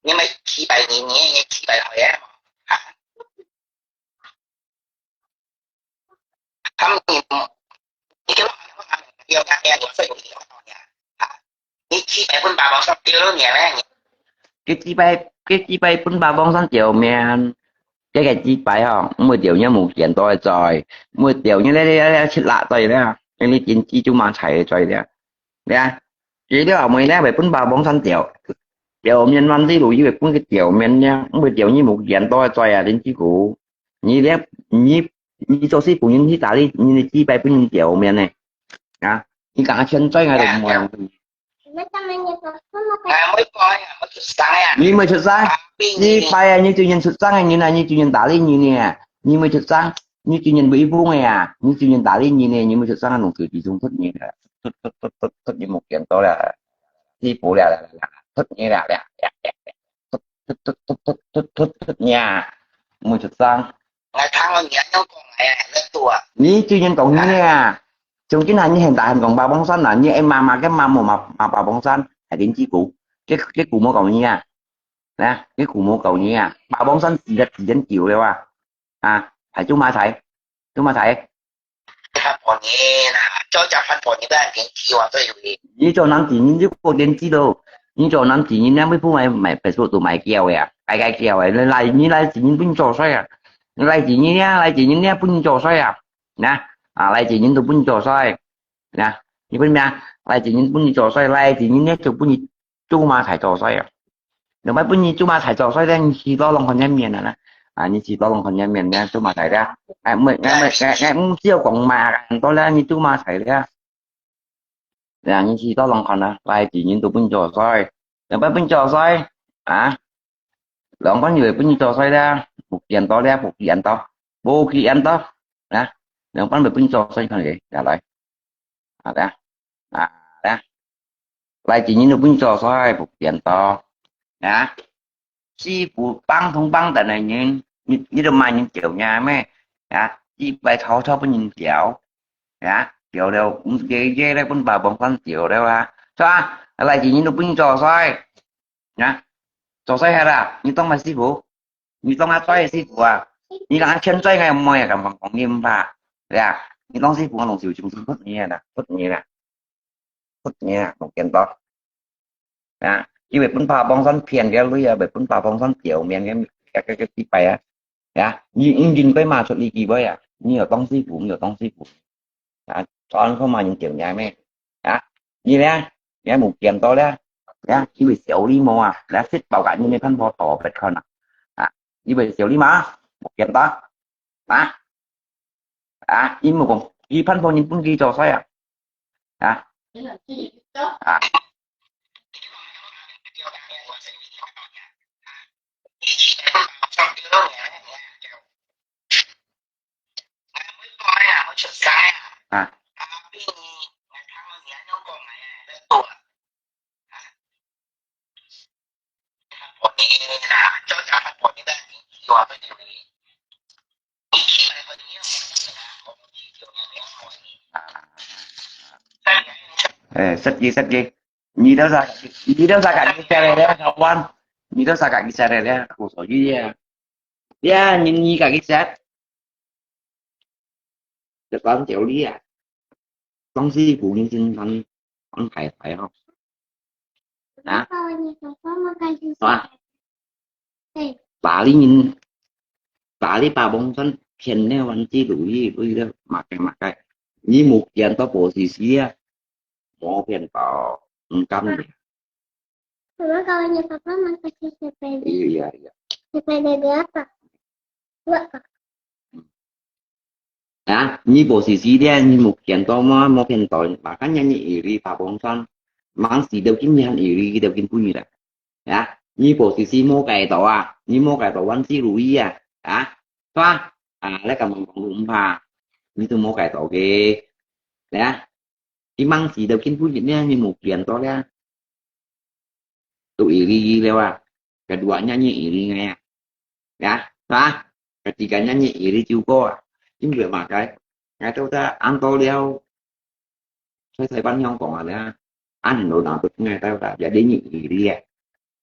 nhưng mà khi bài nhìn nhé khi bài hỏi em à không nhìn những cái điều nghe điều sẽ lưu ý à những khi bài phân bà bảo sao tiêu nó nhẹ đấy cái chi bay pun ba bông sáng chiều men cái chi bay không 10 triệu nhá một kiện tôi rồi 10 triệu như thế chết lạ tôi đấy cái này tiền chi chúng mà chạy rồi đấy nè chỉ đó mày nè về pun ba bông sáng chiều chiều nhân văn tí đủ với pun cái chiều men nha 10 triệu như một kiện tôi rồi à đến chi cũ như thế như như cho sĩ phụ nhânที่打理你几百分triệu men này à你讲现在还懂吗？mới coi mới sai à nhưng mà thực ra như bay như chủ nhân thực ra như này như chủ nhân打理như nè nhưng mà thực ra như chủ nhân bị vuông này à như chủ nhân打理như nè nhưng mà thực ra nó cứ chỉ dùng thức như là thức như một kiện đó là đi phụ là thức như là thức nhà mà thực ra ngày tháng nó nhẹ nó còn ngày lên tuổi như chủ nhân còn như nè trong cái này như hiện tại hình còn ba bóng xanh là như em mà cái mà ba bóng xanh hãy đến chi cũ cái cụ mô cầu nha nè cái cụ mô cầu nha ba bóng xanh chỉ đến chiều đâu à phải chúng ma thầy phát bọn nhé là cho chả phát bọn nhé đã đến kỳ hòa tôi rồi như cho năm chỉ như cô đến chi đâu như cho năm chỉ như mấy phút mày phải số tụi mày kêu à cái kêu à lại như lại chỉ như bún trò xoay à lại chỉ như nhá lại chỉ như nhá bún trò xoay à nè lại chỉ như tụi bún trò xoay nè như bên nha lại chỉ như bún trò xoay lại chỉ như nhá tụi bún chú ma thầy trò xoay à nếu mấy bún chú ma thầy trò xoay đang chỉ đó lòng còn nhâm miền nè như chỉ đó lòng còn nhâm miền nha chú ma thầy ra ngày siêu còn mà tôi là như chú ma thầy ra là như chỉ đó lòng còn nè lại chỉ như tụi bún trò xoay nếu mấy bún trò xoay lòng có nhiều bún trò xoay ra một kiện to ra một kiện to vô kỳ ăn to nè nếu bán được bún trò xoay không vậy trả lại đó đó lại chỉ như bún trò xoay một kiện to nè si phụ băng không băng tại này như đâu mà những kiểu nhà mấy chi bài thảo cho bên nhìn kiểu kiểu đâu cũng ghê đấy bên bà bằng con kiểu đâu cho lại chỉ như bún trò xoay nè trò xoay hay là như tông mà si phụ như tông ăn xoay si phụ như là chân xoay ngày mồi cả bằng còn nghiêm và như tông si phụ nó chịu chúng phất nhẹ một kiện to như vậy bên bà bong son phiền cái lúc vậy bên bà bong son kiểu miền cái tí bài như nhìn cái mà xuất đi kỳ với như ở tông si phụ cho anh không mà những kiểu nhà mẹ như thế một kiện to đấy như bị xéo đi mò đã xích bảo cả như mấy phân bò tỏ vẹt con như bị xéo đi má một kiện to như một con như phân bò những con ghi trò xoay sách gì như đó ra cả cái xe này đấy không anh như đó ra cả cái xe này đấy của số gì nhìn như cả cái xe được con chịu đi con gì phụ nhân sinh con phải không bà lý nhìn bà lý bà bông thân khen nè anh chỉ đủ gì bây giờ mặc cái như một kiện to bộ xí mau khen to cam Mamá, kalau papa pakai sepeda. iya Sepeda berapa? Dua, Kak. như bộ xí đen như một kiện to mau khen to bà cá nhân như iri bà bông thân mang xí đầu kim nhân iri đầu kim pun như như bộ xí mau cái to như mau cái to anh chỉ đủ gì toa lấy cả một cũng mà như tôi mau cái to ghê cái mang xí đầu kim pun như một kiện to ra tụi iri leo keduanya iri nghe ketiganya iri juga chính vì mà cái tôi ta ăn to leo thầy bắn nhau còn là anh đồ nào được nghe tao đã để nhị gì đi à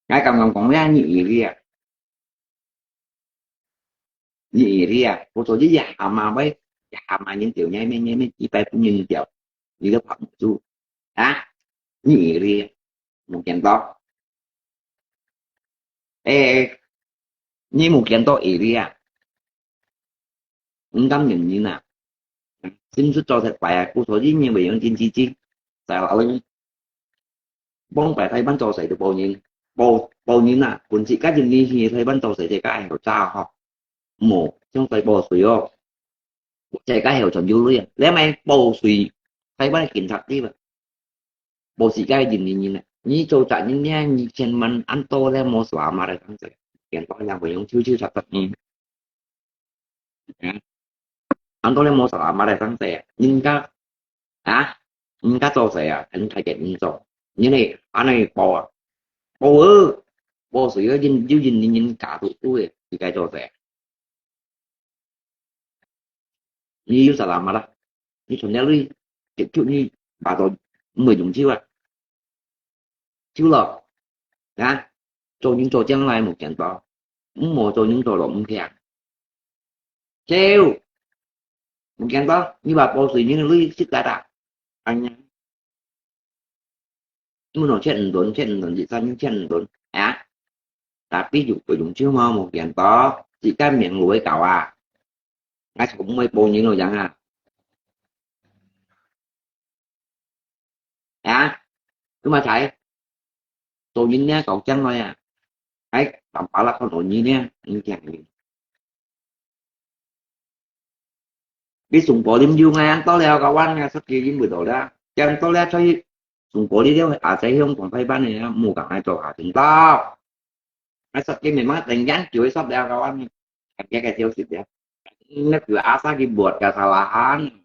ngay cầm cầm còn ra nhị gì đi à nhị đi à cô tôi với già mà mấy già mà những kiểu nhảy chỉ tay cũng như kiểu như cái phẩm chú á nhị đi một kiện to ê như một kiện to ý đi à không cảm nhận như nào xin xuất cho thật khỏe cô tôi với như bị ông chi chi tại là lên bông phải thay bắn trò xảy được bao nhiêu nè quân sĩ các dân đi thì thay bắn trò xảy thì các anh của cha họ một trong tay bò suy không chạy cái hiểu chọn vô liền lấy mày bò suy thay bắn kiểm thật đi mà bò sĩ cái gì nhìn này như châu chạy như nha như trên mình ăn to lên một xóa mà lại không sẽ kiện to là bởi ông chưa thật thật nhìn ăn to lên một xóa mà lại không sẽ nhưng các nhưng các trò sẽ anh thay kiện như rồi như này anh này bò bò suy ở dinh dư dinh nhìn cả tụi tôi thì cái trò sẽ như sao làm mà đó như thằng nhà đi kiểu như bà tôi 10 dùng chiêu à chiêu lọ nha cho những trò chẳng lại một trận to một cho những trò lộn kẹt treo một trận to như bà bò suy như lui sức đã anh nha muốn nói chuyện gì sao những chuyện đồn tapi dụ của dùng chiêu mà một trận to chỉ cái miệng lưỡi cậu à ngay cũng mới bò những rồi chẳng cứ mà thấy tôi nhìn nha cậu chân thôi ấy tầm bảo là con nội như nha như chẳng biết sùng bộ đêm du ngay anh tối leo cậu anh nghe sắp kia với 10 độ đó cho anh tối leo cho sùng bộ đi đeo thấy không còn thấy bán này mua cả hai trò chúng tao nó sắp kia mình mới tình nhắn chuối sắp đeo cậu anh cái tiêu xịt đấy nó cứ asa cái buột cả salahan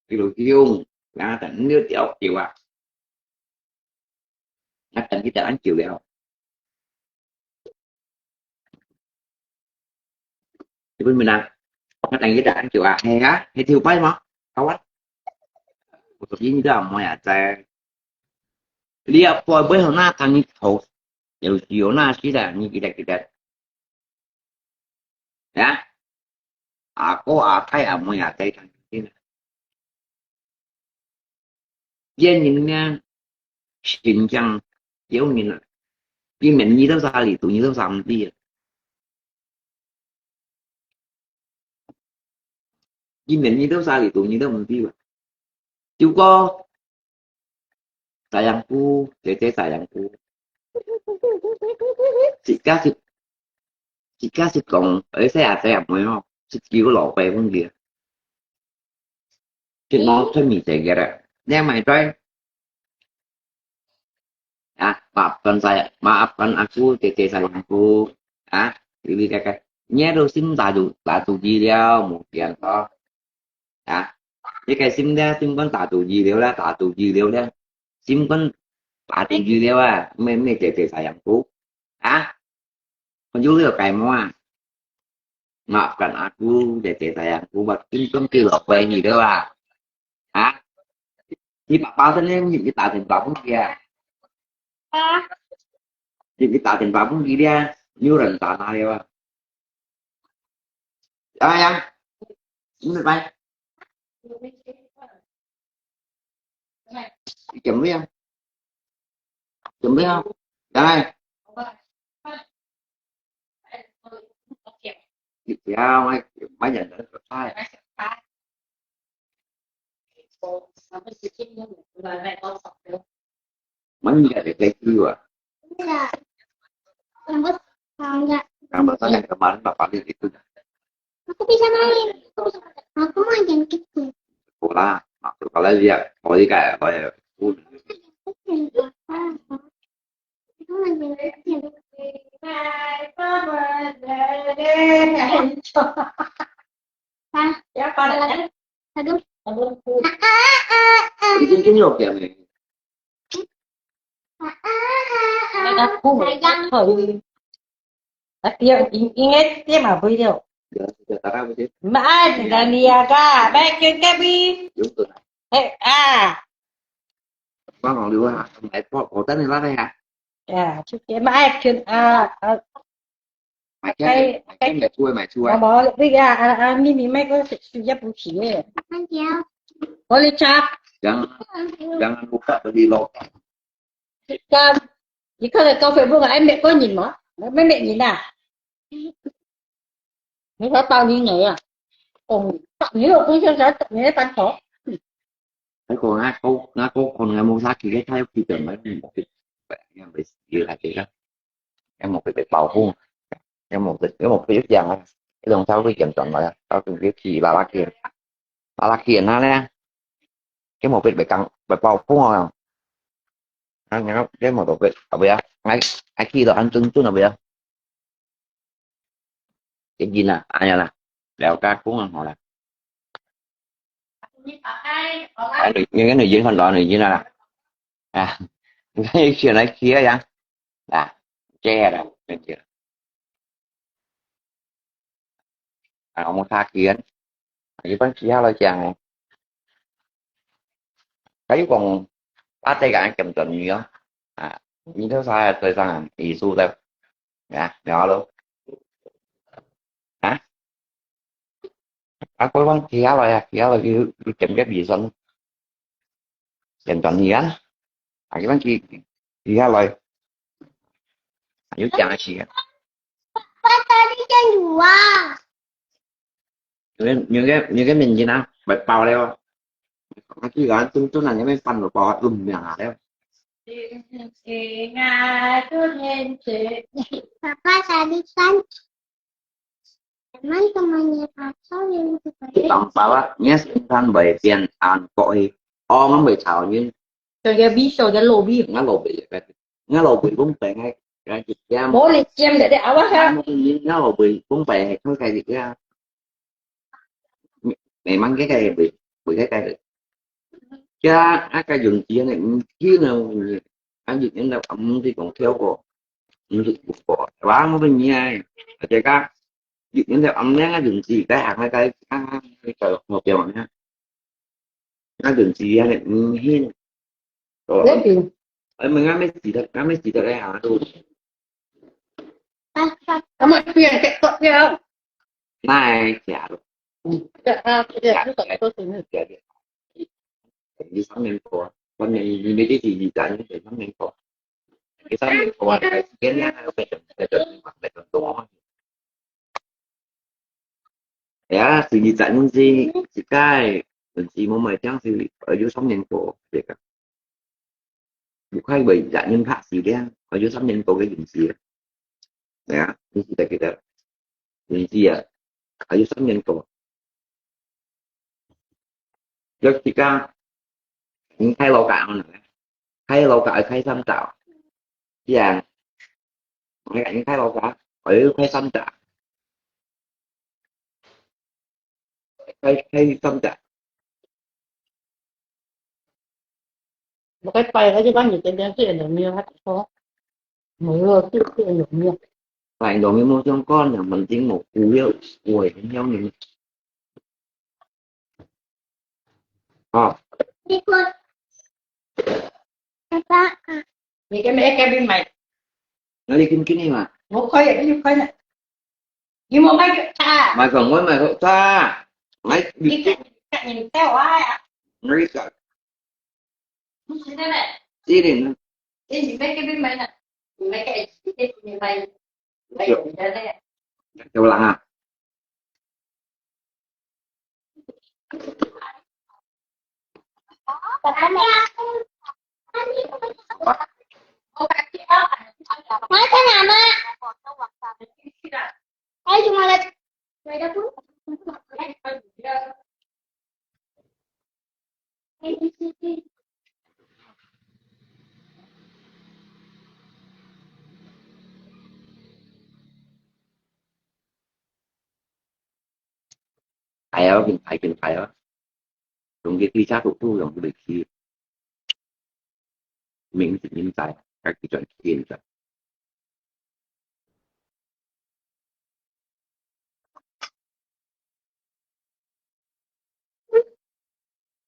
cái đồ kiêu là thành nước tiểu kiểu nó thành cái anh chịu đeo thì bên mình làm nó thành cái anh chịu hay thiêu bay mà cậu anh một tí như đó mà tại đi học qua với hôm nay thằng hậu đều chiều na chỉ là như cái đẹp nhá có thấy mọi tay thằng kia với những xin chăng giống như là cái mình như đó ra thì tụi như đó làm đi cái mình như đó ra thì tụi như đó mình đi chú có sayangku tete sayangku chị cá chị còn ở xe mới không chị kêu lộ về con kia chị nó thấy mình chạy ra rồi đem mày trai maafkan aku tete sayangku jadi kakak nhớ sim tạ tù gì đâu một kiện to cái cái sim ra sim con tạ tù gì đâu tạ tù gì đâu đó sim con tạ tù gì đâu mấy tete sayangku con chú được cái mua maafkan aku tete sayangku bật sim con kêu lọt về gì đó như bao thế nên những cái tạ tình báo kia những cái tạ tình báo cũng đi ra như rừng tạ này em cũng được bay chấm với em chấm với không đây thì không ai máy nhận được sai mấy như vậy để chưa Kamu tanya kemarin bapak lihat itu Aku bisa main. Aku main yang kecil. sekolah maksud kalau lihat kalau kayak Aku main yang kecil. Ya con đã Aduh. bikin nhột kìa mình đã khu một thời đã tiêu ingat dia mà bây giờ giờ ta ra với mà thì là nia cả bé chơi cái bi đúng rồi à có còn lưu hả mày có tên này lắm đây hả à chứ cái mai chuyện mày cái cái mày chui bỏ bây giờ mimi mấy có sự giúp bù chỉ Anh chào. có lý cha jangan jangan buka tuh di log cha chỉ có là câu phải buông ai mẹ có nhìn mà mấy mẹ nhìn à mấy có tao như này à còn nếu mà cũng sẽ tập nhớ tan khó cái con ngã cô còn ngã mua sát thì cái thay khi tưởng mấy một cái em bị gì là chị đó em một cái bị bào vuông em một cái vết vàng cái đồng sau cái kiểm chọn lại sau cái vết gì bà la kia nó nè cái một vết bị căng bị bào vuông rồi anh nhớ cái một vết ở bây giờ ngay khi đó anh trưng chút nào bây giờ cái gì nè anh nè đèo ca cuốn anh họ là những cái này diễn phần đoạn này như nào à cái chuyện này kia vậy là che rồi bên kia ông tha kiến cái bánh kia là chàng này cái còn bắt tay cả anh cầm tuần nhiều à như thế sao thời gian ý su đâu à nhỏ luôn hả à cái bánh kia là cái chấm cái gì xong chấm tuần nhiều à cái bánh kia là những chàng kia Ba tadi kan dua. những cái mình gì nào bạch bào đây cái gì đó tôi là những cái phần của bò nhà đấy Papa tadi kan teman-temannya Papa yang seperti tổng bảo á nhé sinh thân bởi tiền an cội o nó bị thảo nhưng rồi cái bí rồi cái lô bí ngã lộ bị bún bẹ ngay ra dịch ra bố lịch xem để áo ha ngã lộ bị bún bẹ thôi cái dịch ra mày mang cái cây bị cái cây được chứ cái dùng chia này chứ nào anh dịch những đâu ẩm thì còn theo của dịch của quá nó bên nhai chơi cá dịch những theo ẩm nó dùng gì cái hạt cái trời một giờ mà nó dùng gì này hiên đấy thì mình ngắm mấy chỉ được cái hạt luôn Papa. cảm ơn phiền cái cọ kia không này chả được tôi xin đi sáng lên của con này mấy cái gì cả những cái sáng lên của cái sáng lên của cái nhà nó phải chuẩn hoặc phải chuẩn đó ya sự gì tại những gì chỉ cái mình chỉ muốn mày chẳng sự ở dưới sóng nhân của việc buộc hay bị dạ nhân khác gì đấy ở dưới sóng nhân của cái gì đấy như gì tại cái đó gì ở dưới sóng nhân của rất chỉ có những thay lâu cạo này thay lâu cạo thay xăm tạo vàng mấy cái những thay lâu cạo ở thay xăm tạo thay xăm tạo một cái tay cái bác nhìn tên cái là miêu hết có mới rồi cái là miêu lại đồ như một trong con là mình tiếng một cú hiệu ui nhau mình Ikut. Papa. thì cái mẹ cái bên mày nó đi kinh này mà một khơi cái khơi này nhưng mà mấy cái mày còn với mày ta mày đi cái nhìn theo ai à nó đi cả không thế này đi đến đi mấy cái bên mày này mấy cái như mày mày đây đây đâu lặng à Papa mẹ. Mana nama? Ayo cuma lihat. Ada pun. phải ở mình phải ở trong cái khi sát thủ thu dòng cái khi mình chỉ nhìn tại các cái chuyện kia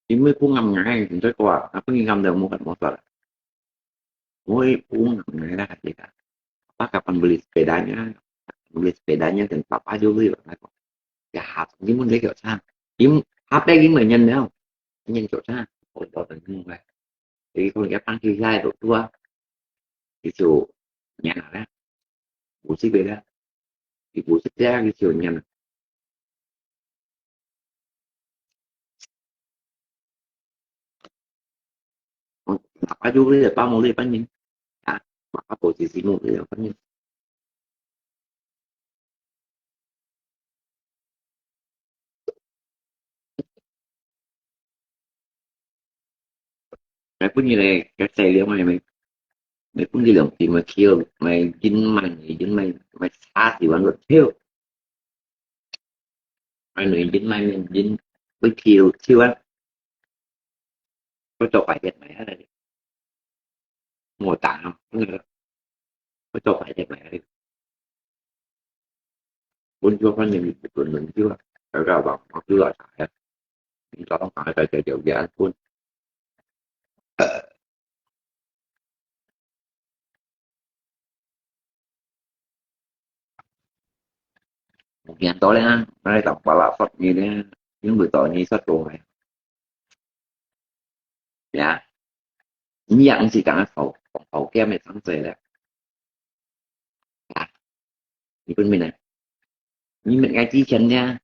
Ini pun ngam ngai untuk kuat. Apa ni ngam dah muat motor. Moi pun ngam ngai dah kita. Apa kapan beli sepedanya? Beli sepedanya dan papa juga beli. Ya, nhưng muốn lấy kiểu sang. Im hấp đây cái người nhân đấy không? Nhân kiểu sang. Ôi đó là như vậy. Thì con ghép tăng khi ra độ tua. Thì chiều nhà đó. Bố xích về đó. Thì bố xích ra cái chiều nhà. Papa juga beli. Papa mau beli apa nih? À, papa posisi mau beli apa nih? Mày cũng như này, cái xe liễu mày cũng đi làm thì mày kêu mày dính mày xa thì vẫn được thiếu mày luyện dính mày dính với kêu á có cho phải đẹp mày ở đây ngồi tạm có cho phải đẹp mày ở đây muốn cho có nhiều việc mình chưa ở ra bằng hoặc chưa lại phải cho nó phải chạy chạy giá luôn một ngày tối đấy ha đây tổng bảo là phát như thế những buổi tối như sát đồ này dạ nhận chỉ cả phẩu kem này sáng sớm đấy thì bên mình này nhưng mình ngay chi chân nha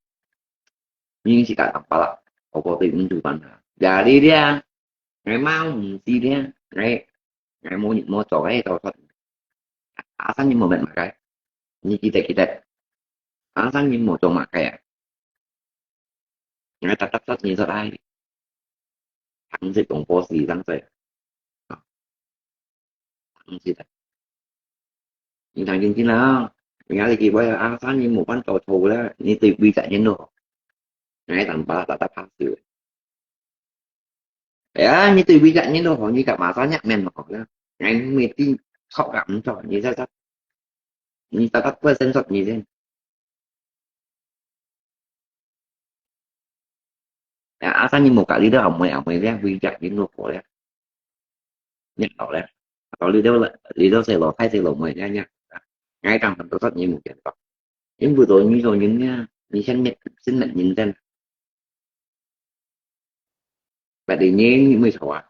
nhưng chỉ cả tổng bảo là có tiền từ phần giờ đi đi ngày mau đi đi ngày ngày mua chỗ cái tàu thật sáng nhưng mà mình mà cái như kita sáng nhưng một chỗ mà cái ngày ta tắt như thế này thằng sẽ cũng có gì sáng sớm thằng gì đấy nhưng thằng chính là mình nói thì bây giờ sáng nhưng một con tàu thù đó như từ bi cả nhân đồ ngày tầm ba ta phát sự để như từ bi cả nhân đồ họ như cả mà sáng nhạc men mà họ đó ngày mình tin không cảm cho như thế tắt như ta tắt với sân sọt như thế sáng nhưng một cái lý đó ông mày ra vi chặt những đồ của đấy nhắc đầu đấy còn lý đó sẽ lộ hay sẽ lộ mày ra nha ngay trong phần tôi rất nhiều một chuyện đó những vừa rồi như rồi những sinh mệnh nhìn tên và tự nhiên mới sợ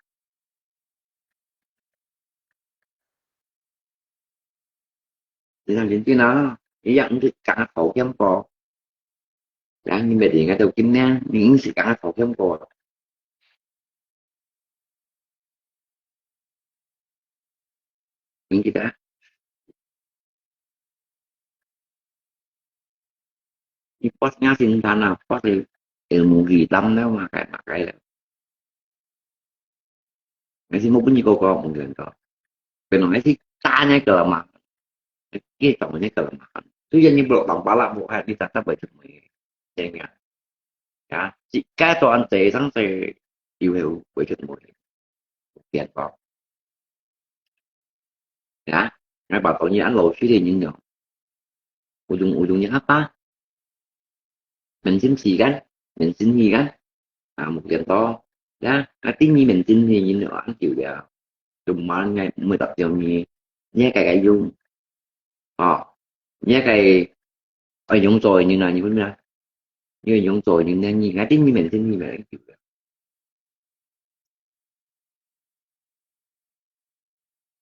thì làm những cái nó chỉ dẫn thì cả khẩu kiếm cò đã nhưng về điện cái đầu kinh nha những sự cả khẩu kiếm cò những cái đó như post nha xin ta nào post thì ilmu hitam nếu mà cái là cái gì cũng như cô một người có phải nói thì ta nhé cờ mà cái tổng nhé cờ mà tuy nhiên như bộ bằng bá là bộ hai đi ta bởi thực mười vậy nhỉ chỉ cái toàn tế sáng tế yêu hiểu với thực mười tiền vào ngay bảo tội như anh lộ suy thì những nhỏ ujung như apa mình xin gì gắn mình xin gì gắn một kiện to tiếng như mình xin thì như nữa anh chịu được dùng mà ngày 10 tập nhiều nhỉ nhé cái dung nhé cái ở dùng rồi như nào như thế nào như dùng rồi như này như cái tiếng như mình xin như vậy chịu được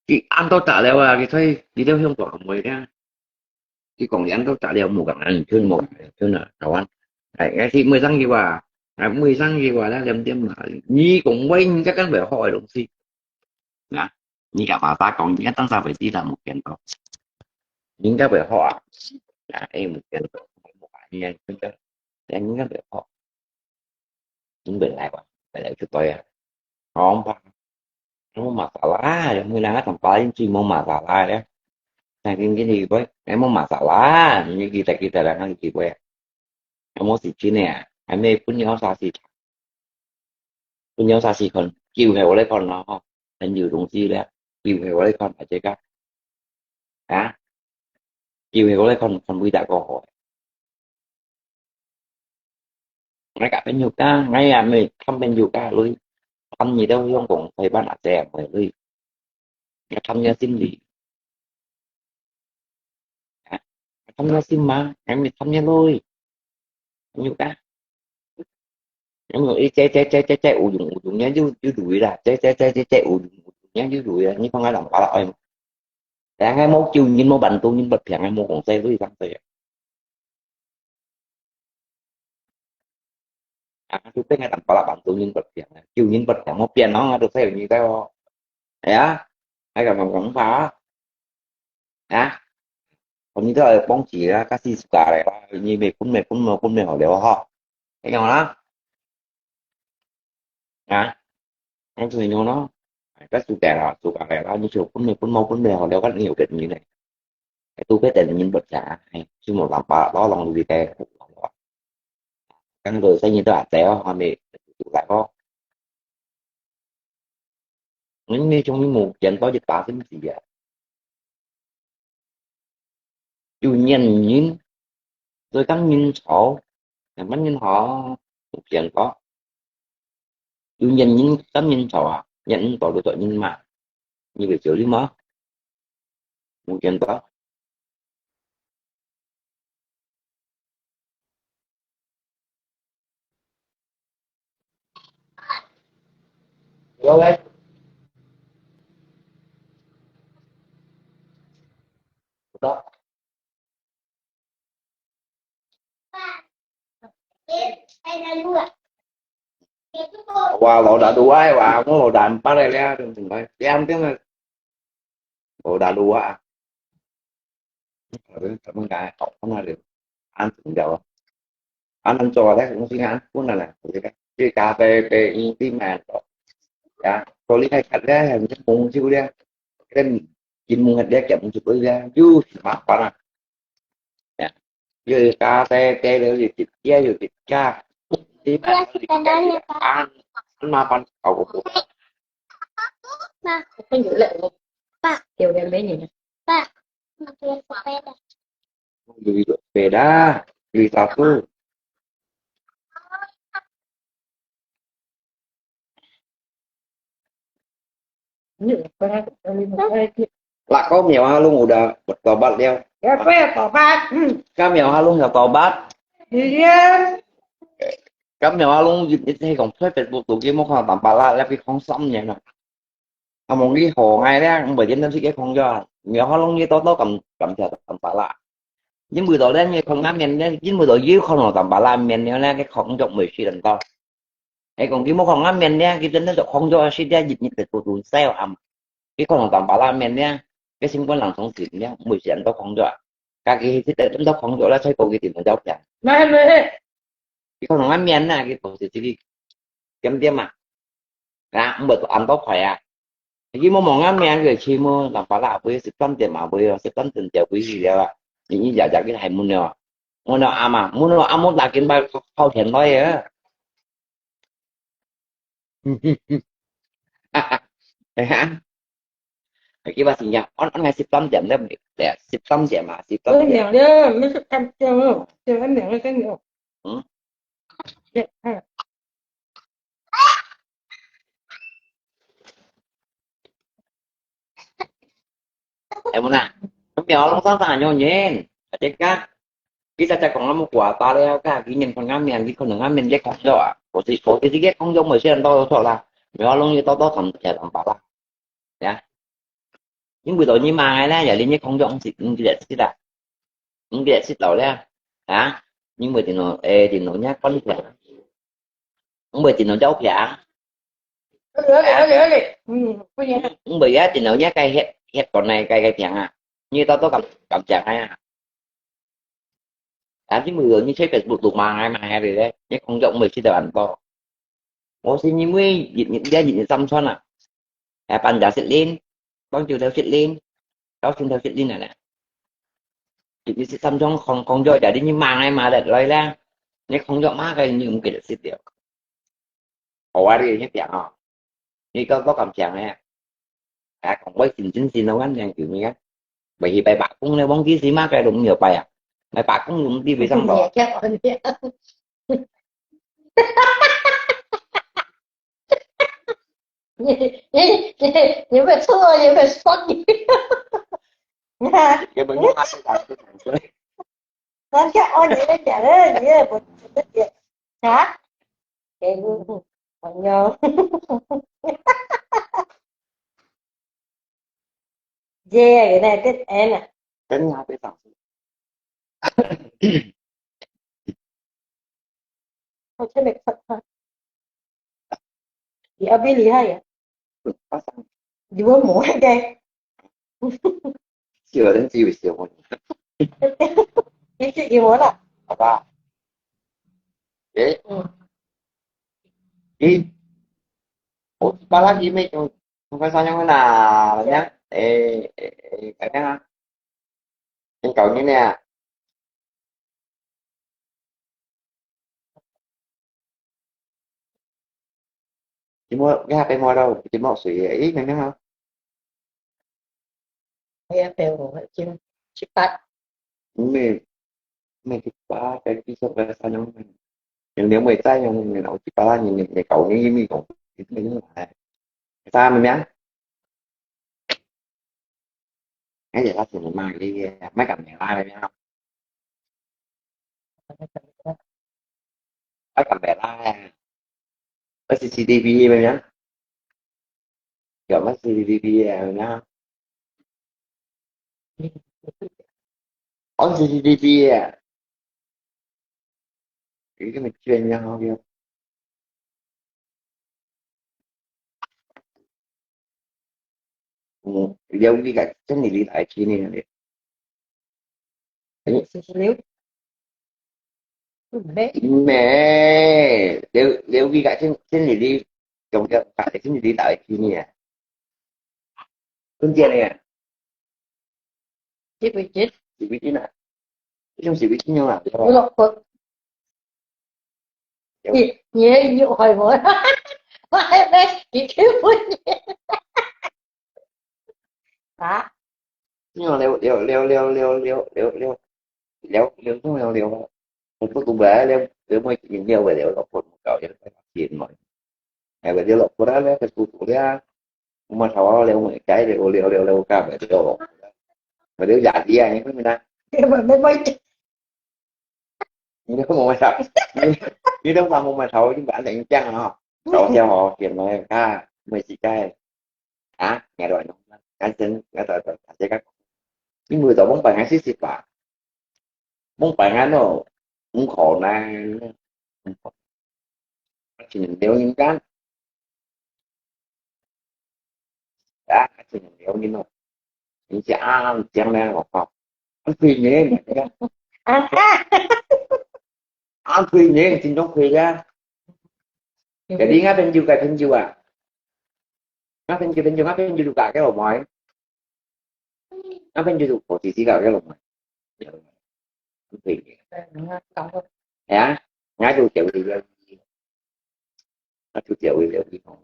thì anh tôi trả lời là cái thôi đi theo không tỏa mười ra thì còn anh tôi trả lời một cái ăn chuyên một chuyên là đầu ăn cái thì 10 răng gì qua 10 răng gì qua đã làm tiêm mà nhi cũng quên các cán bộ hỏi đồng gì như cả bà ta còn những cái tăng ra phải đi là một kiện đó những cái về họ em một kiện một bạn nha chúng ta những cái về họ những bệnh lại vậy lại cho tôi không ba nó mà xả lá rồi mới lá thằng phải chỉ mong mà xả lá đấy cái gì với em mong mà xả lá như kita là ăn gì vậy em muốn gì chứ nè em mê punya sao gì còn kêu heo lấy con nó không anh nhiều đồng chi đấy kêu heo lấy con phải chơi các kêu heo lấy con vui đã có hỏi ngay cảเป็นอยู่ก้าngay à mình khôngเป็นอยู่ก้าเลยทำgì đâu không cũng phải bạn ạ trẻ mớiเลยทำnhà xin gìทำnhà xin mà em mìnhทำnhà lôi nhiềuก้าem người chạy ủ dụng nhá chứ đuổi là chạy ủ dụng nhá chứ đuổi như không ai làm quả lợi đang ngay mốt chiêu nhìn mô bệnh tôi nhìn bật thằng ngay mô còn xe với thằng xe tôi thấy ngay làm quả là bạn tôi nhìn bật thằng chiêu nhìn bật thằng mô tiền nó được theo như tao á hay là còn phá á còn như thế là bóng chỉ ra các si cả này như mày hỏi đều họ cái nhau đó á anh tôi nhau nó các su cả này là như kiểu cũng mày họ đều có nhiều chuyện như này cái tôi cái tiền nhìn bật trả hay chứ một làm bà đó lòng gì thế căn rồi xây như tôi téo họ mày lại có những như trong những một trận có dịch tả tính gì vậy chủ nhân nhìn rồi cắn nhìn sổ bánh nhìn họ một trận có chủ nhân nhìn cắn nhìn sổ nhận tội tội nhìn mà như việc xử lý mất một trận có vô đấy đó qua lộ đã đua ai qua có lộ đàn bắt đây ra đừng đừng coi em tiếng là lộ đã đua à cảm ơn cái học không là được anh cũng giàu anh cho đấy cũng xin anh cũng là cái cà phê cái tim mà ya rồi lý hay cắt ra hình cái mùng siêu ra cái chín mùng hạt đen chậm chụp ra chứ mát quá nè giờ cà phê cái đó gì thịt da rồi thịt cha tim ăn mà con cầu Cái dữ lệ một kiểu em bé nhìn gì về đó gì tao cứ là có mèo ha luôn udah bertobat dia Apa tobat? cái mèo ha luôn là tobat Iya. cái mèo ha luôn dịch hay còn phép Facebook tụi kia muốn tạm bà la là cái con sống vậy nè ông muốn đi hồ ngay đó ông bởi dân cái con cho mèo ha luôn như tôi cầm cầm chờ tạm bà la những bữa đó đấy như con ngắm men đấy những bữa đó dưới con nào tạm bà la men này là cái con trọng mười xí lần to hay còn cái món con ngắm men nha cái tính nó không cho xí ra dịch cái tụi sale ẩm cái con nào tạm bà la men nha cái sinh quan làng thông xịn nhá mười xí lần to không cho các cái thiết để đó không cho là sai cầu cái tiền nó giáo chẳng cái con ngắm men nè cái cầu thì kiếm tiền mà ra ông bật ăn tốt khỏe cái món ngắm men người chi mua làm bà la với 10 tiền mà với 10 tiền tiền quý gì đó những như giả cái này muốn nào mà muốn là kiếm bao khâu tiền thôi á hả cái bà sinh nhật on ngày 15 tiền đó để 15 tiền mà 15 Cái tiền miệng đó mới sức ăn chưa? Chưa cái miệng cái miệng. em muốn à không nhỏ nó sao ta nhau nhện chết cá kita cakap ngam kuat tali ka ginin pengamen di kono ngamen je kok do có cái gì không giống mà xem to thôi là nhỏ luôn như to thầm trẻ làm bảo là ya những buổi tối như mà ngày nay giờ lên như không giống thì những cái xịt à những cái xịt đầu ra hả nhưng mà thì nó nhát con nhá những bữa thì nó dấu giả những bữa thì nó nhát cây hết hết còn này cây chẳng à như tao cầm cầm chẳng hay à chứ mười như thế phải buộc tụt mà hai rồi đấy chứ không giống mình chỉ là ăn to ô xin như mới dịch những gia dịch xăm xoan à bạn giả xịt lên con chiều theo xịt lên đó xin theo xịt lên này nè dịch như xăm xoan không do trả đi như màng này mà để lấy ra nhưng không do má cái như một cái xịt tiểu ủa đi nhắc dạng họ như có cầm chàng này còn với xin đâu anh đang kiểu như vậy bởi vì bài bạc cũng nếu bóng ký xí má cái đúng nhiều bài à bài bạc cũng dùng đi về xong rồi như vậy thua như vậy sót gì nha cái bên nó ăn cái thằng chơi nó chắc ôi vậy nó chả đấy vậy một cái hả cái còn nhớ yeah cái này cái em nè đánh nhau cái thằng không thấy được thật hả thì ở bên gì hay à phát sang đi bữa mổ hay cái sửa đến chiều sửa một cái chuyện gì muốn à ba đấy ừ. đi ủa ba lá gì mấy chồng không phải sao nhau cái nào nhá cái nhá anh cậu như nè chỉ mua cái hạt em mua đâu chỉ mua sủi ít này nữa không hay phải ngủ hay chim chip tắt mình mình thì ba cái số về sao nhau nhưng nếu mày tay nhau mình nấu chỉ ba nhìn nhìn cậu như mình cũng mình là sao mình nhá cái gì đó thì mình mang đi mấy cầm mẹ lai này không mấy cầm mẹ lai ở CCTV mình nhá kiểu mất CCTV nhá có CCTV cái mình chuyên nhau kia giống như cái này đi lại chi này nếu bé mẹ nếu ghi cả trên này đi trong cái phải trên này đi lại chi này con kia này chip với chip chỉ biết thế nào trong chỉ biết nhau là nó lọc phật nhớ nhiều hồi mỗi hai đây chỉ thiếu với đó nhưng mà leo không leo một cái tụ bể leo mới những leo về leo lọc một cậu cho nó phát triển mọi ngày về leo lọc của đó leo cái tụ ra mà sau leo một cái leo cao về leo mà leo dài đi anh mới ra nhưng mà mới mới nhưng không mà sao như đâu mà một mà thầu chúng bạn định chăng họ cậu theo họ kiện mà ca mười chỉ cái nghe rồi nó cái tính cái tờ sẽ các những người tàu bóng bàn hay xích xịt bạc bóng bàn nó cũng khổ này chỉ nhìn đeo những cái chỉ nhìn đeo như nó những cái chẳng đang ngọc học anh phi nhé anh phi nhé thì nó phi ra cái đi ngáp bên du cái bên du ngáp bên du cả cái lồng ngoài ngáp bên du cổ thì cả cái lồng ngoài phi ngáp du chịu thì nó chịu chịu thì còn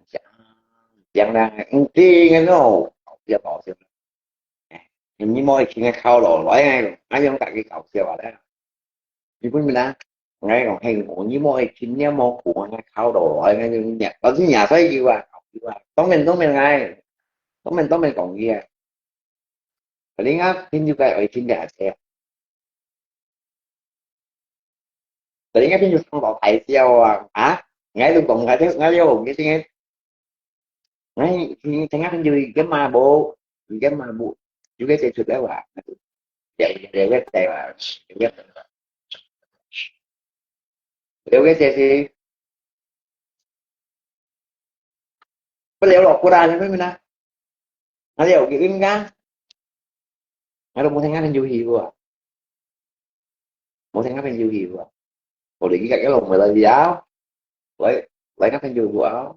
chẳng đang chi nghe nó giờ bỏ xem hình như mỗi khi nghe khao đồ lõi ngay rồi ai giống cả cái cậu xe vào đấy như mình đã ngay còn hay ngủ như mỗi khi nhớ mô của nghe khao đồ lõi ngay như nhạc ở dưới nhà thấy gì qua tóm mình ngay tóm mình còn kia phải đi ngáp tin như cái ở trên nhà xe phải đi ngáp tin như không bảo thầy xe ngay tôi còn ngay thế ngay vô cái tiếng ngay khi thằng ngáp tin như cái ma bộ chú cái xe sụt đấy và để cái xe là đều cái xe gì có liệu lọc của đài với mình nó liệu cái in ra nó đâu một thằng ngáp tin như vừa một thằng ngáp tin như vừa còn để cái lồng mà là giáo lấy ngáp tin như của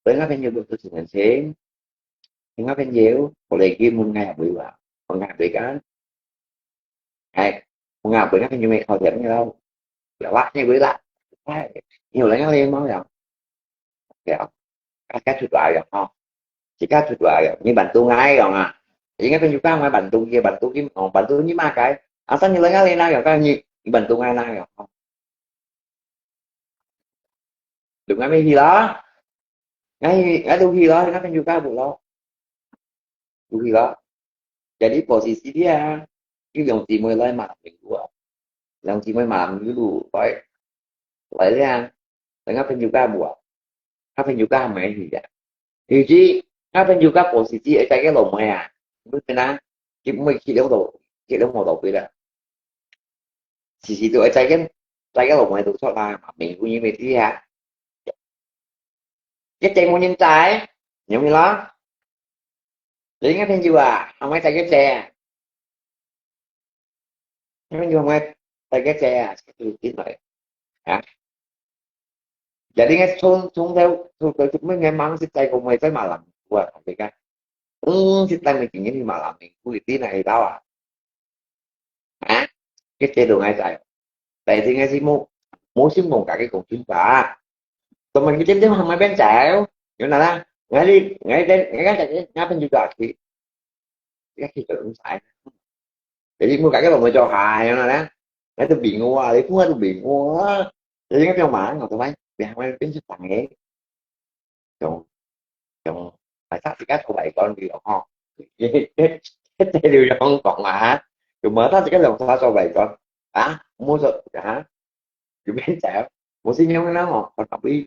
lấy ngáp tin như của tôi chỉ nhận xem ngáp tin nhiều còn để kia một ngày bị vào một ngày bị cái ngày một ngày bị ngáp tin như mày khỏi thiệt như đâu là lát như bị lát nhiều lấy ngáp liên máu rồi kẹo cá thịt loại rồi không chỉ cá thịt loại rồi như bánh tu ngay rồi chỉ ngáp tin như cá ngoài bánh tu kia bánh tu kiếm còn bánh tu như ma cái sao như lấy ngáp liên nào rồi cái như bánh tu ngay nào rồi không đừng ngay mấy khi đó ngay đôi khi đó kenapa juga belum đôi khi đó jadi posisi dia cái dòng chị mới lên mặt mình của dòng chị mới malam dulu baik lainnya kenapa juga buat kenapa juga main tidak jadi kenapa juga posisi ở cái lồng mày à biết thế nào chứ mới khi đấu một đầu kia chỉ tôi ở cái lồng mày tôi cho là mình cũng như vậy thì à cái chân muốn nhân trái nhiều như đó để nghe thêm chưa không ai tay cái xe nhưng không ai tay cái xe tôi tin lại hả jadi nghe xuống theo tôi mới nghe mắng cái tay của mày tới mà làm qua thằng cái cái tay mày chỉ như mà làm mình vui tí này đâu à hả cái xe đường ai chạy tại thì nghe xin mua muốn xin một cả cái cục chính cả tụi mình cái chém không ai bán xạo kiểu nào đó ngay đi ngay đến ngay cái chạy ngay bên juga thì cái khi tưởng xài để đi mua cả cái lồng mày cho hài nào đó nãy tôi bị ngu để cũng tôi bị ngu á để cái trong mã ngồi tôi thấy bị hai bên sức tặng ấy chồng chồng phải sát thì các cô bảy con đi đọc ho cái điều không còn mà tôi mở hết cái lồng sao cho bảy con mua rồi hả tôi bán xạo một xin nhau nó họ còn học đi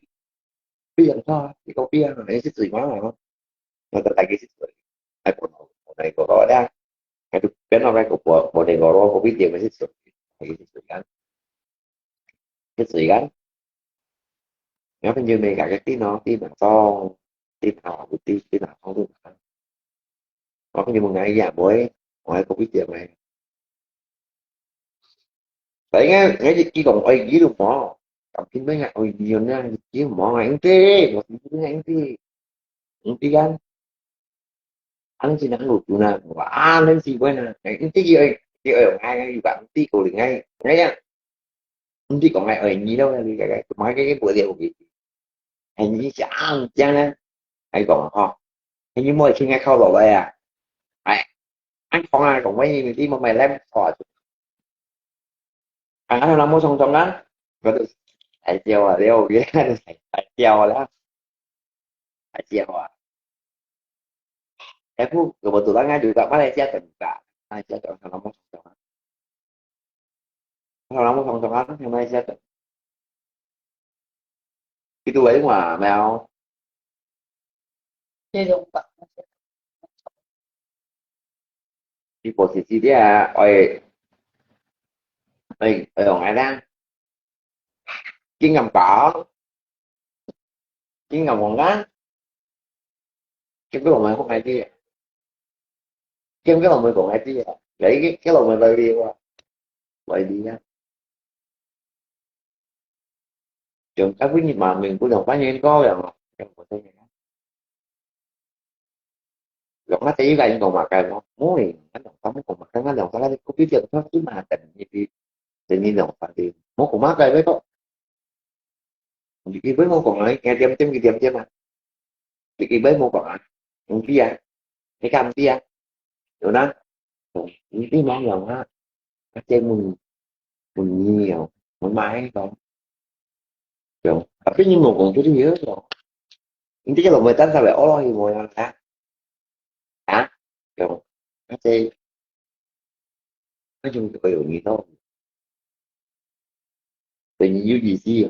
bây giờ thôi cái câu kia là để xích gì quá mà không người ta lagi xích gì ai bộ này của nó đã cái tôi biết nó ra của bộ này của nó có biết điều mà xích gì cái gì gắn nếu như này cả cái tí nó tí mà to tí nào một tí nào không được có như một ngày giả mới ngoài có biết điều này đấy nghe chỉ còn ai chỉ được mỏ cầm kính mấy ngày ôi nhiều nha chỉ mỏ ngày anh tê một tí ngày anh tê gan anh chỉ đang ngủ tụ nè và lên gì quên nè anh tí gì ơi chị ở ngay bạn tí cổ được ngay ngay nha anh tí còn ngày ở gì đâu là cái mấy cái bữa điều gì anh như chán chán á hay còn ho hình như mỗi khi nghe khâu bảo vệ à anh không ai còn mấy người đi mà mày làm khỏi anh làm mua xong trong đó rồi tôi thầy chiều à đeo ghế thầy chiều đó thầy chiều à em pun kebetulan kan juga Malaysia terbuka Malaysia sama mau sama sama Malaysia itu ấy mà mèo Sử dụng vật di posisi dia oi orang ada chỉ ngầm cỏ chỉ ngầm quần lá cái lồng mày không ai đi cái lồng mày còn ai đi lấy cái lồng mày bay đi qua bay đi nha trường các quý mà mình cũng đồng phá nhiên có rồi gặp nó tí ra còn mà cái nó muốn thì nó đồng phá còn mặt nó đồng phá có biết được nó chứ mà tình như đi tự nhiên đồng phá thì muốn cũng mắc đây với có thì với muốn còn lại nghe tiêm cái tiêm mà thì với muốn còn lại kia cái cam kia rồi đó những cái món lòng á các trên mình nhiều mỗi mai không rồi tapi nhưng mà còn tôi nhớ rồi những cái lòng người ta sao lại lo gì ngồi làm ta rồi các trên nói chung cái điều gì thôi tự nhiên như gì gì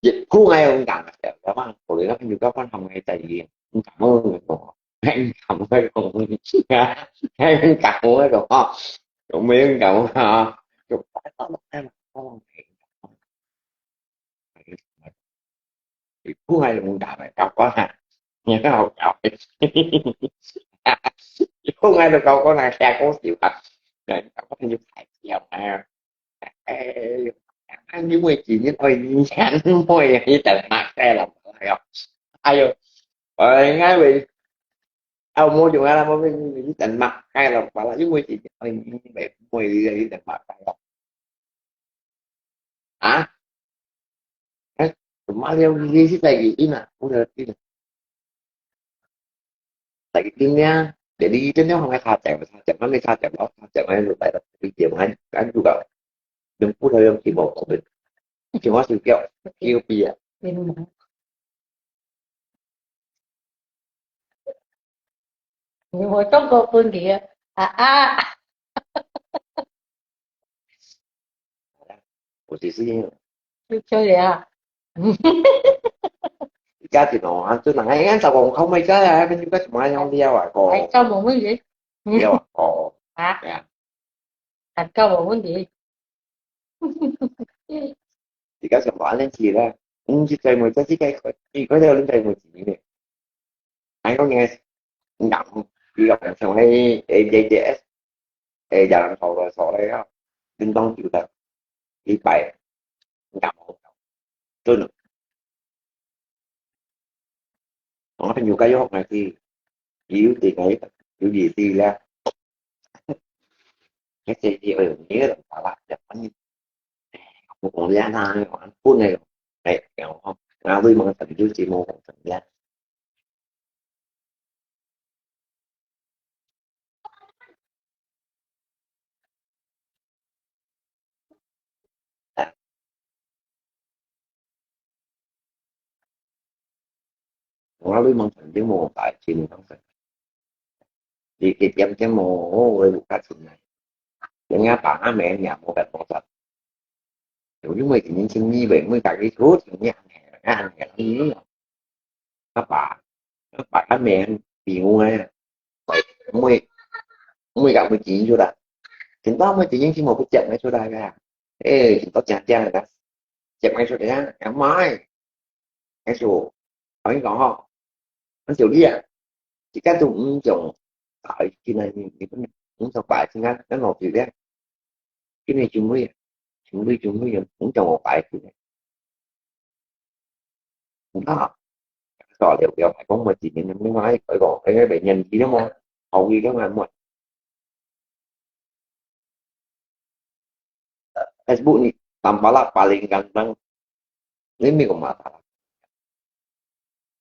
dịch khu ngay ông cảm các bạn của nó như các con hồng ngay tại vì cảm ơn người của anh cảm ơn anh cảm ơn rồi ha rồi miếng cảm ơn ha rồi phải có một em con thì khu ngay là muốn đạp này cọc có hả nhà cái học cọc khu ngay là cậu có này xe có chịu thật rồi cậu có như phải chèo à ăn như mười chỉ như thôi ăn mười như tận mặt xe làm phải không ai vô rồi ngay vì ông mua dùng ra mua cái tận mặt hay là bảo là với mười chỉ thôi đẹp mười đi tận mặt phải không hả mà leo đi xí tay gì nè cũng được đi tại cái tiếng nha để đi trên nếu không ai tha chạy mà tha chạy nó đi tha chạy đó tha chạy nó lại là đi chiều anh juga đừng có thời chỉ một ổn định chỉ có sự kêu bìa nhưng mà trong cô phương địa của chị sĩ chơi vậy à cái thì nó tôi nãy anh sao còn không mấy cái à bên cái mà không đi đâu à còn tại sao một cái gì đeo à còn à thành câu một cái gì thì các sản phẩm lên chỉ ra chỉ cây một cái chỉ có theo lên cây một chỉ này anh có nghe nhận đi gặp thằng hay AJS giờ làm sổ đây đó đinh tông chịu thật đi bài nhận tôi được nó phải nhiều cái học này thì yếu thì cái yếu gì thì là cái gì ở nghĩa là phải là đẹp lắm một con giá này khoảng phút này này kéo không nào tôi mà thành chứ chỉ một phần giá nó với mong thành chứ một tại chỉ một phần thì kịp em cái mồ với một cái chuyện này để nghe bà mẹ nhà một cái một thật nếu như mình những sinh nhi bệnh mới cả cái thuốc thì nha ăn cái gì các bà mẹ thì ngu nghe vậy mới mới gặp một chị vô đây chúng ta mới chỉ những khi một cái trận ở chỗ đây ra ê chúng ta chặt cha là chặt ngay chỗ đấy em mai cái chỗ hỏi gõ không nó chịu đi à chỉ các tụng chồng tại khi này thì cũng sao bài thì nó ngồi gì đấy cái này chúng mới cũng chồng một bài thì cũng đó rồi đều đều phải có một chị nên mới nói phải gọi cái bệnh nhân gì đó mà hầu như các bạn mọi Facebook ni tampaklah paling ganteng ini kok mata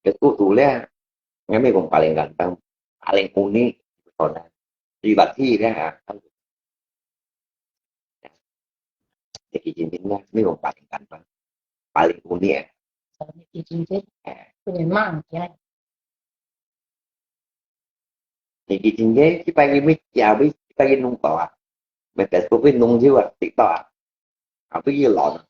sebetulnya ini kok paling ganteng paling unik soalnya pribadi ya jadi intinya ini kok paling ganteng paling unik ya chị chết tôi nhìn mang chị jadi intinya kita pagi mit ya bis pagi nung tau mà Facebook với nung chứ à TikTok à cái gì lộn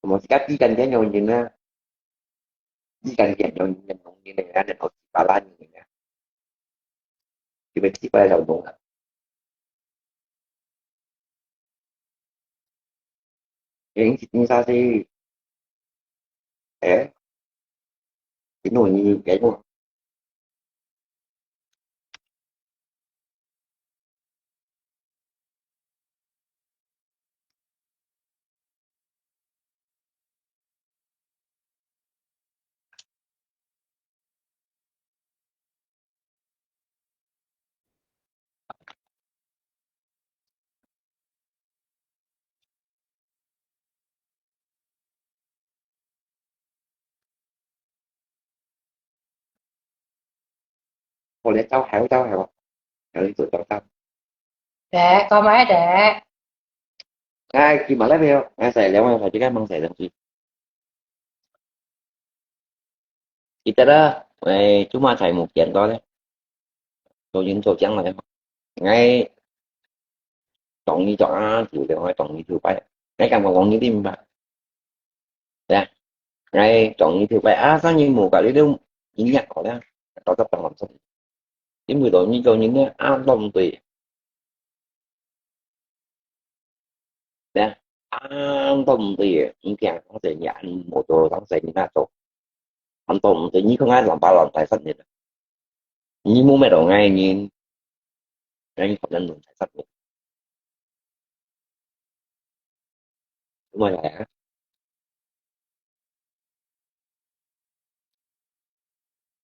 một cái chỉ cần cái nhau như nó chỉ cần cái nhau như này ra nên họ bà la như này thì mình chỉ phải đầu nung những chuyện sao thì để cái nồi như cái nồi hồi đấy cháu hẻo hẻo tụi cháu trẻ con máy trẻ ai khi mà lấy video ai xài leo ai phải chỉ cái măng xài làm gì kita đó chúng ta xài một chuyện coi đấy rồi những chỗ trắng là em ngay chọn như chọn A chịu được hay chọn như thứ bảy ngay càng còn như tim bạn dạ ngay chọn như thứ bảy á sao như một cái đấy đâu những nhạc có đấy có tập làm sao những người đó như cho những cái an tâm tùy dạ an tâm tùy những cái có thể nhận một chỗ đóng sẽ như là chỗ an tâm tự nhiên không ai làm ba lần tài sản gì như mua mẹ đồ ngay nhìn ngay không nên dùng tài sản đúng rồi là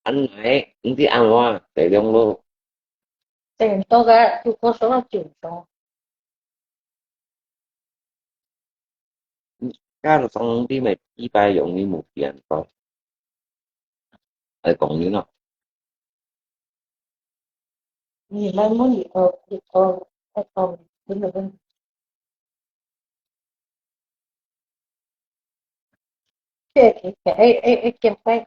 anh này những cái ăn hoa để đông luôn tiền tôi ra tôi có số là chuyển cho cái là xong đi mệt đi bay dụng như một chuyện rồi còn như nào nhìn mai muốn gì ờ hay không đúng rồi cái kem quay